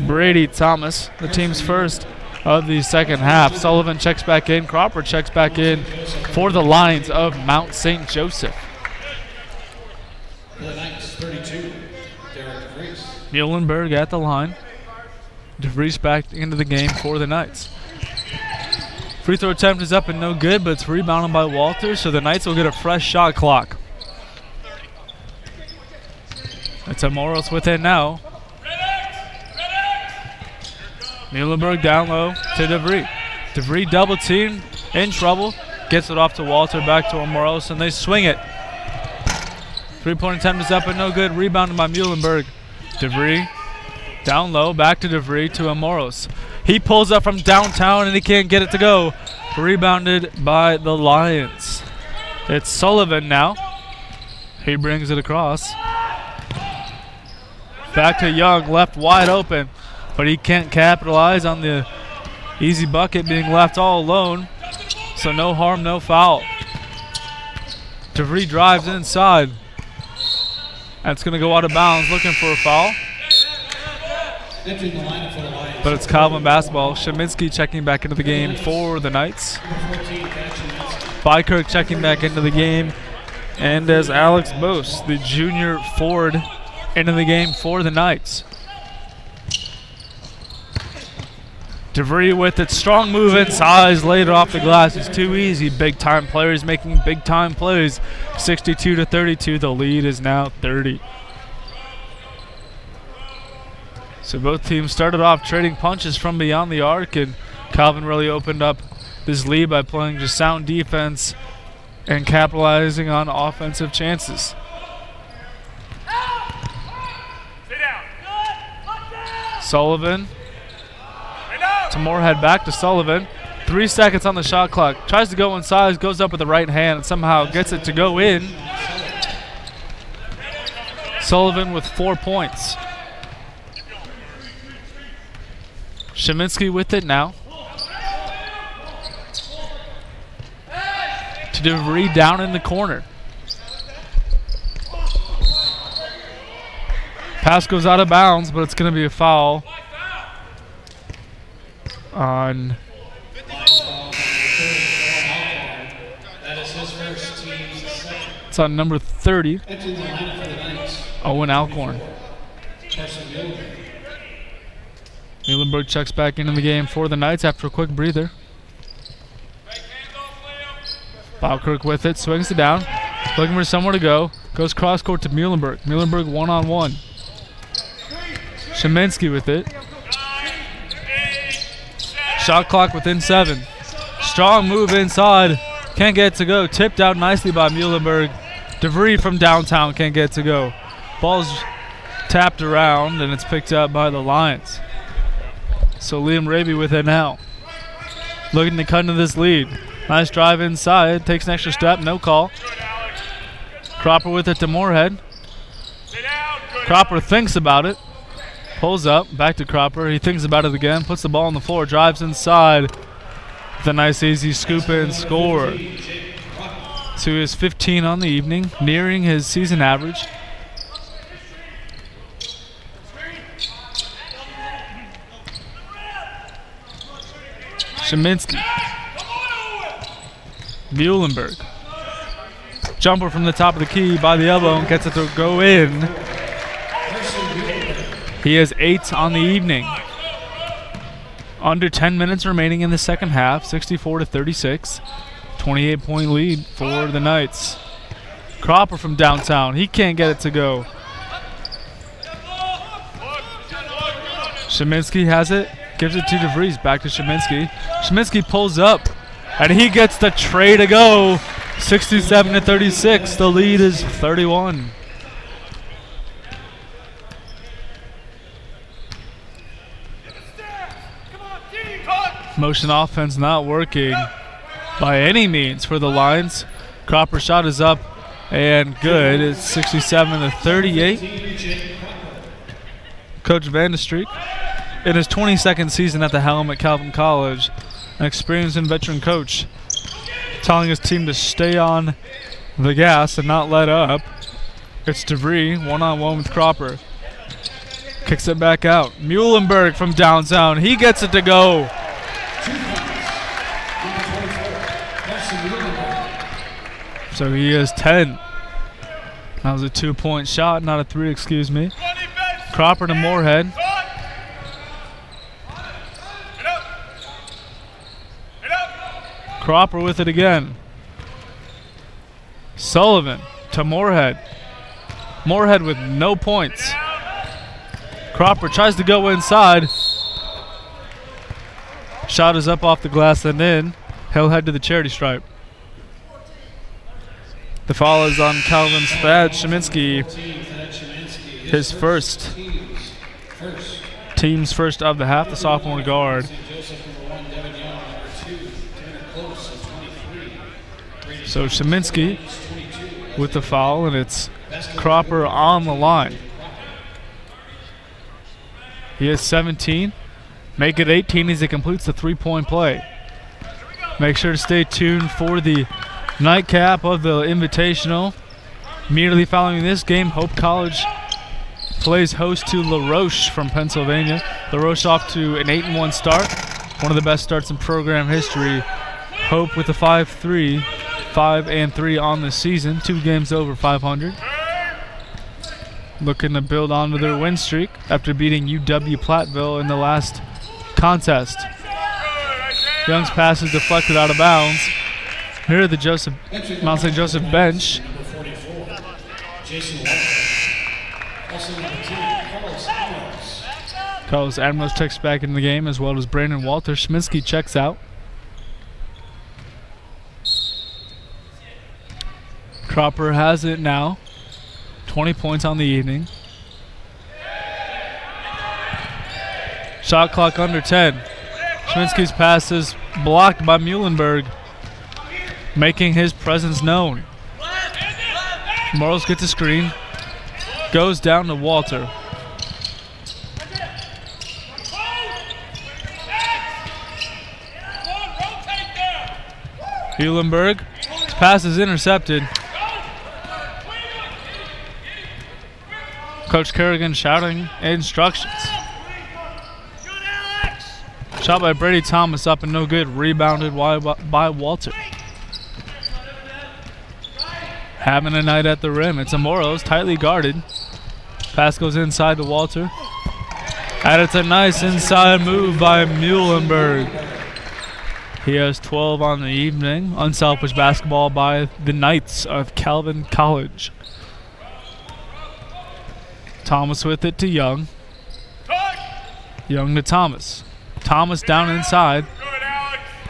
Brady Thomas, the team's first of the second half. Sullivan checks back in. Crawford checks back in for the Lions of Mount St. Joseph. Muhlenberg at the line. DeVries back into the game for the Knights. Free throw attempt is up and no good, but it's rebounded by Walter, so the Knights will get a fresh shot clock. It's Amoros with it now. Muhlenberg down low to DeVries. DeVries double team, in trouble. Gets it off to Walter, back to Amoros, and they swing it. 3-point attempt is up and no good. Rebounded by Muhlenberg. DeVries down low, back to DeVries to Amoros. He pulls up from downtown and he can't get it to go. Rebounded by the Lions. It's Sullivan now. He brings it across. Back to Young, left wide open, but he can't capitalize on the easy bucket, being left all alone. So no harm, no foul. DeVries drives inside. That's going to go out of bounds, looking for a foul. But it's Calvin basketball. Sheminsky checking back into the game for the Knights. Bykirk checking back into the game. And as Alex Bose, the junior forward, into the game for the Knights. DeVries with it. Strong move inside. Laid it off the glass. It's too easy. Big time players making big time plays. 62-32. The lead is now 30. So both teams started off trading punches from beyond the arc, and Calvin really opened up this lead by playing just sound defense and capitalizing on offensive chances. Sullivan to Moorhead, back to Sullivan. 3 seconds on the shot clock. Tries to go inside, goes up with the right hand, and somehow gets it to go in. Sullivan with 4 points. Sheminsky with it now. To DeVries down in the corner. Pass goes out of bounds, but it's going to be a foul on it's on number 30, Owen Alcorn. Muhlenberg checks back into the game for the Knights after a quick breather. Bykirk with it, swings it down, looking for somewhere to go. Goes cross court to Muhlenberg. Muhlenberg one-on-one. Sheminsky with it. Shot clock within 7. Strong move inside. Can't get it to go. Tipped out nicely by Muhlenberg. DeVries from downtown can't get it to go. Ball's tapped around and it's picked up by the Lions. So Liam Raby with it now. Looking to cut into this lead. Nice drive inside. Takes an extra step. No call. Cropper with it to Moorhead. Cropper thinks about it. Pulls up, back to Cropper. He thinks about it again, puts the ball on the floor, drives inside. With a nice easy scoop and score. So he has 15 on the evening, nearing his season average. Sheminsky. Muhlenberg. Jumper from the top of the key by the elbow and gets it to go in. He has 8 on the evening. Under 10 minutes remaining in the second half, 64-36. 28-point lead for the Knights. Cropper from downtown. He can't get it to go. Sheminsky has it. Gives it to DeVries. Back to Sheminsky. Sheminsky pulls up. And he gets the tray to go. 67-36. The lead is 31. Motion offense not working by any means for the Lions. Cropper's shot is up and good. It's 67-38. Coach Vandestreek, in his 22nd season at the helm at Calvin College, an experienced and veteran coach, telling his team to stay on the gas and not let up. It's DeVries, one-on-one with Cropper. Kicks it back out. Muhlenberg from downtown. He gets it to go. So he has 10. That was a 2-point shot, not a 3, excuse me. Cropper to Moorhead. Cropper with it again. Sullivan to Moorhead. Moorhead with no points. Cropper tries to go inside. Shot is up off the glass and in. He'll head to the charity stripe. The foul is on Calvin's Thad Sheminsky. His first. Team's first of the half, the sophomore guard. So Sheminsky with the foul, and it's Cropper on the line. He has 17. Make it 18 as he completes the 3-point play. Make sure to stay tuned for the nightcap of the Invitational. Immediately following this game, Hope College plays host to La Roche from Pennsylvania. La Roche off to an 8-1 start, one of the best starts in program history. Hope with a 5-3 on the season, 2 games over 500. Looking to build onto their win streak after beating UW-Platteville in the last contest. Young's pass is deflected out of bounds. Here at the Mount St. Joseph bench. Carlos Admirals checks back in the game, as well as Brandon Walter. Sheminsky checks out. Cropper has it now. 20 points on the evening. Shot clock under 10. Sheminsky's pass is blocked by Muhlenberg, making his presence known. Morals gets a screen. Goes down to Walter. Muhlenberg. His pass is intercepted. Coach Kerrigan shouting instructions. Shot by Brady Thomas up and no good. Rebounded by Walter. Having a night at the rim. It's Amoros, tightly guarded. Pass goes inside to Walter. And it's a nice inside move by Muhlenberg. He has 12 on the evening. Unselfish basketball by the Knights of Calvin College. Thomas with it to Young. Young to Thomas. Thomas down inside.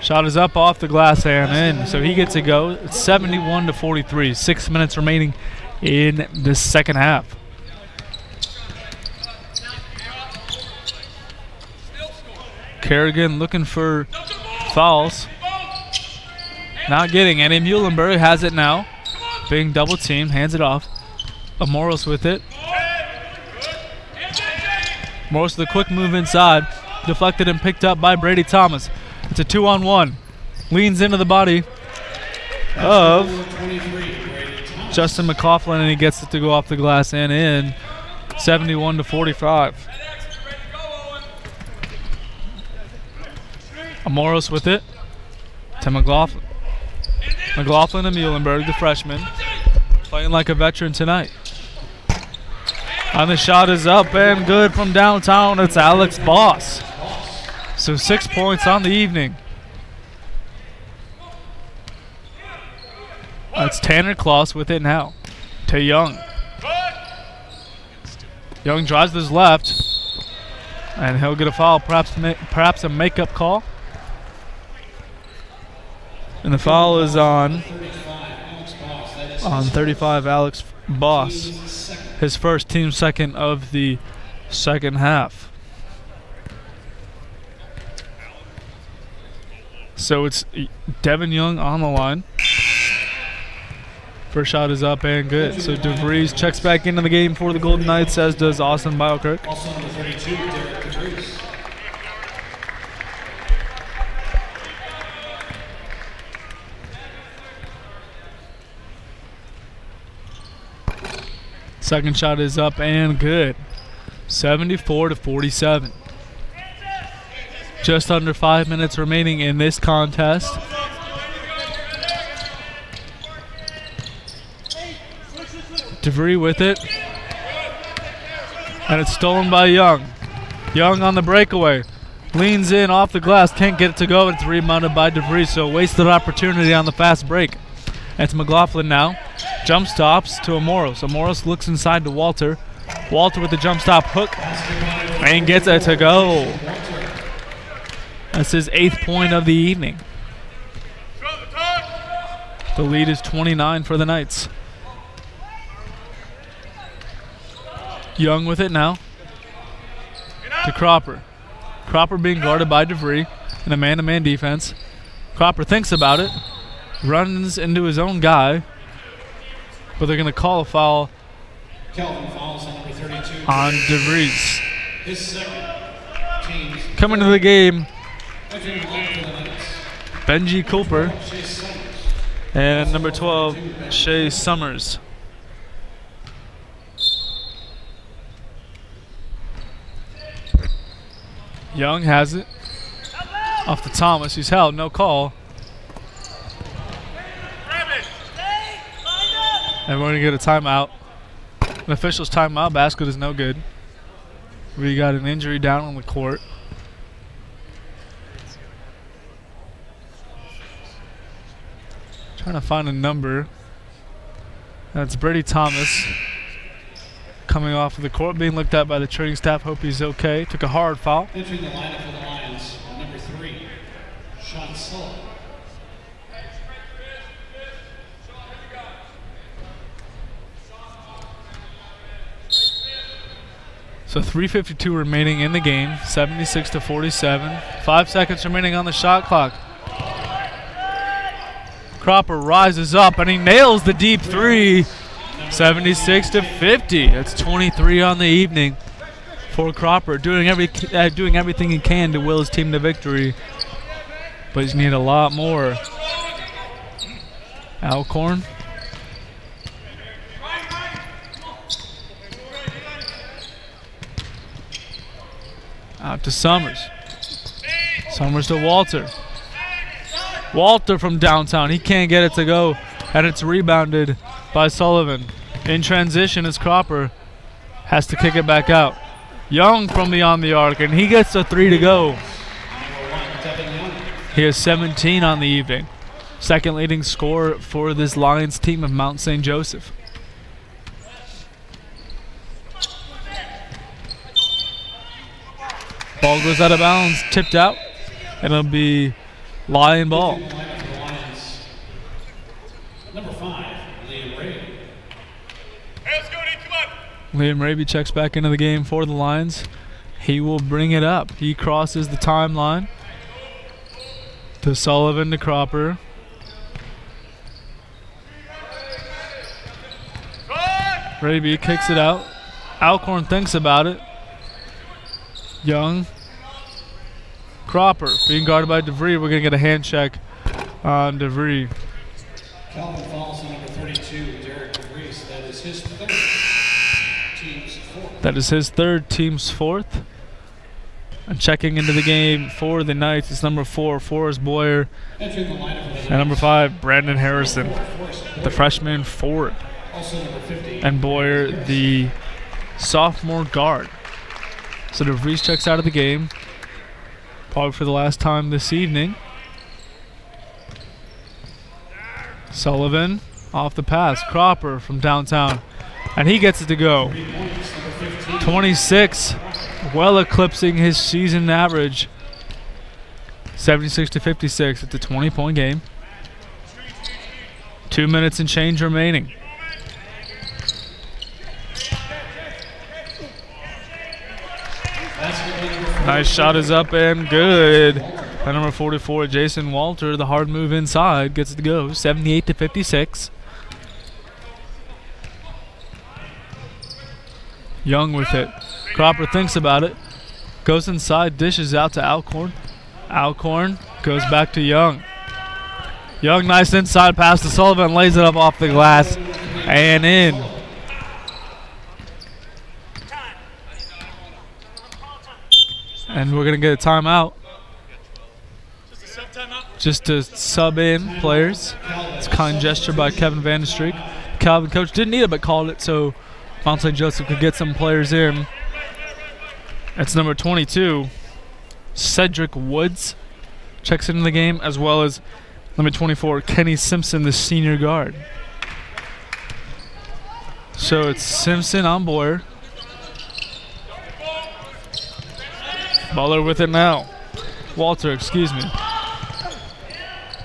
Shot is up off the glass and in, so he gets to go. It's 71-43. 6 minutes remaining in the second half. Kerrigan looking for fouls. Not getting any. Muhlenberg has it now. Being double teamed, hands it off. Amoros with it. Morris with a quick move inside. Deflected and picked up by Brady Thomas. It's a 2-on-1. Leans into the body of Justin McLaughlin, and he gets it to go off the glass and in. 71-45. Amoros with it to McLaughlin. McLaughlin and Muhlenberg, the freshman, playing like a veteran tonight. And the shot is up and good from downtown. It's Alex Boss. So 6 points on the evening. That's Tanner Kloss with it now to Young. Young drives to his left, and he'll get a foul, perhaps a makeup call. And the foul is on 35, Alex Boss. His first, team second of the second half. So it's Devin Young on the line. First shot is up and good. So DeVries checks back into the game for the Golden Knights, as does Austin Biokirk. Also number 32, Derek DeVries. Second shot is up and good. 74-47. Just under 5 minutes remaining in this contest. DeVries with it. And it's stolen by Young. Young on the breakaway. Leans in off the glass. Can't get it to go. It's rebounded by DeVries. So wasted opportunity on the fast break. It's McLaughlin now. Jump stops to Amoros. Amoros looks inside to Walter. Walter with the jump stop hook. And gets it to go. That's his 8th point of the evening. The lead is 29 for the Knights. Young with it now to Cropper. Cropper being guarded by DeVries in a man-to-man defense. Cropper thinks about it, runs into his own guy, but they're going to call a foul on DeVries. His second. Coming to the game, Benji Cooper and number 12, Shea Summers. Young has it. Off to Thomas. He's held. No call. And we're going to get a timeout. An official's timeout. Basket is no good. We got an injury down on the court. Trying to find a number. That's Brady Thomas. Coming off of the court, being looked at by the training staff. Hope he's okay. Took a hard foul. Entering the lineup for the Lions, number 3, Sean Sullivan. So 3:52 remaining in the game. 76-47. 5 seconds remaining on the shot clock. Cropper rises up and he nails the deep three. 76-50. That's 23 on the evening for Cropper, doing everything he can to will his team to victory, but he's need a lot more. Alcorn. Out to Summers. Summers to Walter. Walter from downtown. He can't get it to go, and it's rebounded by Sullivan. In transition as Cropper has to kick it back out. Young from beyond the arc, and he gets a 3 to go. He has 17 on the evening. Second leading scorer for this Lions team of Mount St. Joseph. Ball goes out of bounds, tipped out, and it'll be Lion ball. Number 5, Liam Ray. Liam Raby checks back into the game for the Lions. He will bring it up. He crosses the timeline to Sullivan to Cropper. Raby kicks it out. Alcorn thinks about it. Young. Cropper being guarded by DeVries. We're going to get a hand check on DeVries. Calvin falls to number 32, Derek DeVries. That is his third, team's fourth. That is his third, team's fourth. And checking into the game for the Knights is number 4, Forrest Boyer. Entering the lineup for the And number 5, Brandon Harrison, the freshman forward. Also number 50. And Boyer, the sophomore guard. So DeVries checks out of the game, probably for the last time this evening. Sullivan off the pass. Cropper from downtown. And he gets it to go. 26, well eclipsing his season average. 76-56. It's a 20-point game. 2 minutes and change remaining. Nice shot is up and good. By number 44, Jason Walter, the hard move inside, gets it to go. 78-56. Young with it. Cropper thinks about it. Goes inside, dishes out to Alcorn. Alcorn goes back to Young. Young, nice inside pass to Sullivan, lays it up off the glass and in. And we're going to get a timeout. Just to sub in players. It's a kind gesture by Kevin Vanderstreek. Calvin coach didn't need it but called it so Mount St. Joseph could get some players in. It's number 22, Cedric Woods, checks into the game, as well as number 24, Kenny Simpson, the senior guard. So it's Simpson on Boyer. Butler with it now. Walter, excuse me.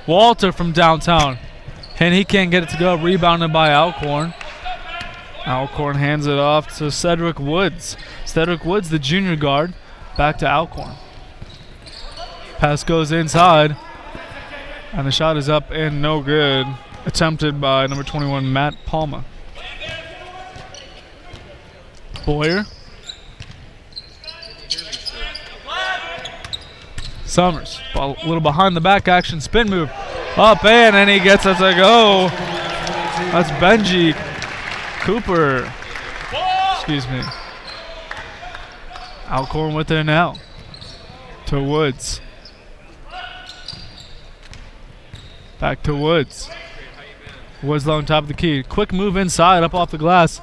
Walter from downtown. And he can't get it to go. Rebounded by Alcorn. Alcorn hands it off to Cedric Woods. Cedric Woods, the junior guard, back to Alcorn. Pass goes inside. And the shot is up and no good. Attempted by number 21, Matt Palma. Boyer. Summers, a little behind the back action, spin move. Up and he gets it to go. That's Benji Cooper. Excuse me. Alcorn with it now. To Woods. Back to Woods. Woods on top of the key. Quick move inside, up off the glass.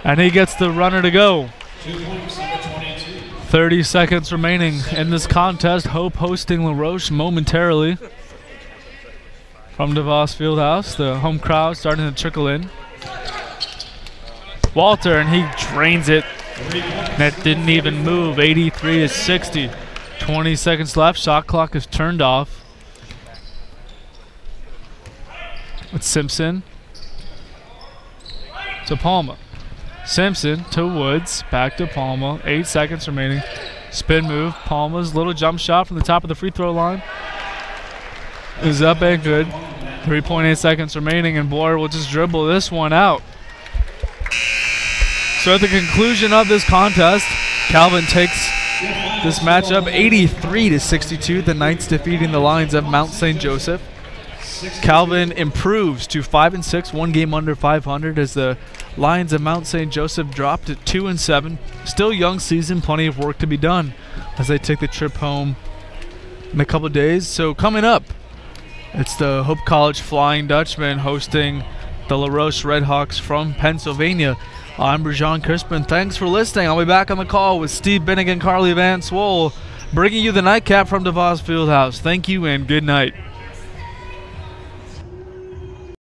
And he gets the runner to go. 30 seconds remaining in this contest. Hope hosting LaRoche momentarily. From DeVos Fieldhouse, the home crowd starting to trickle in. Walter, and he drains it. That didn't even move. 83-60. 20 seconds left. Shot clock is turned off. It's Simpson to Palma. Simpson to Woods. Back to Palma. 8 seconds remaining. Spin move. Palma's little jump shot from the top of the free throw line is up and good. 3.8 seconds remaining, and Boyer will just dribble this one out. So at the conclusion of this contest, Calvin takes this matchup 83-62. The Knights defeating the Lions of Mount St. Joseph. Calvin improves to 5-6, one game under 500, as the Lions of Mount St. Joseph dropped to 2-7. Still young season, plenty of work to be done as they take the trip home in a couple of days. So coming up, it's the Hope College Flying Dutchman hosting the LaRoche Redhawks from Pennsylvania. I'm Brajan Crispin. Thanks for listening. I'll be back on the call with Steve Binnick and Carly Van Swole, bringing you the nightcap from DeVos Fieldhouse. Thank you and good night.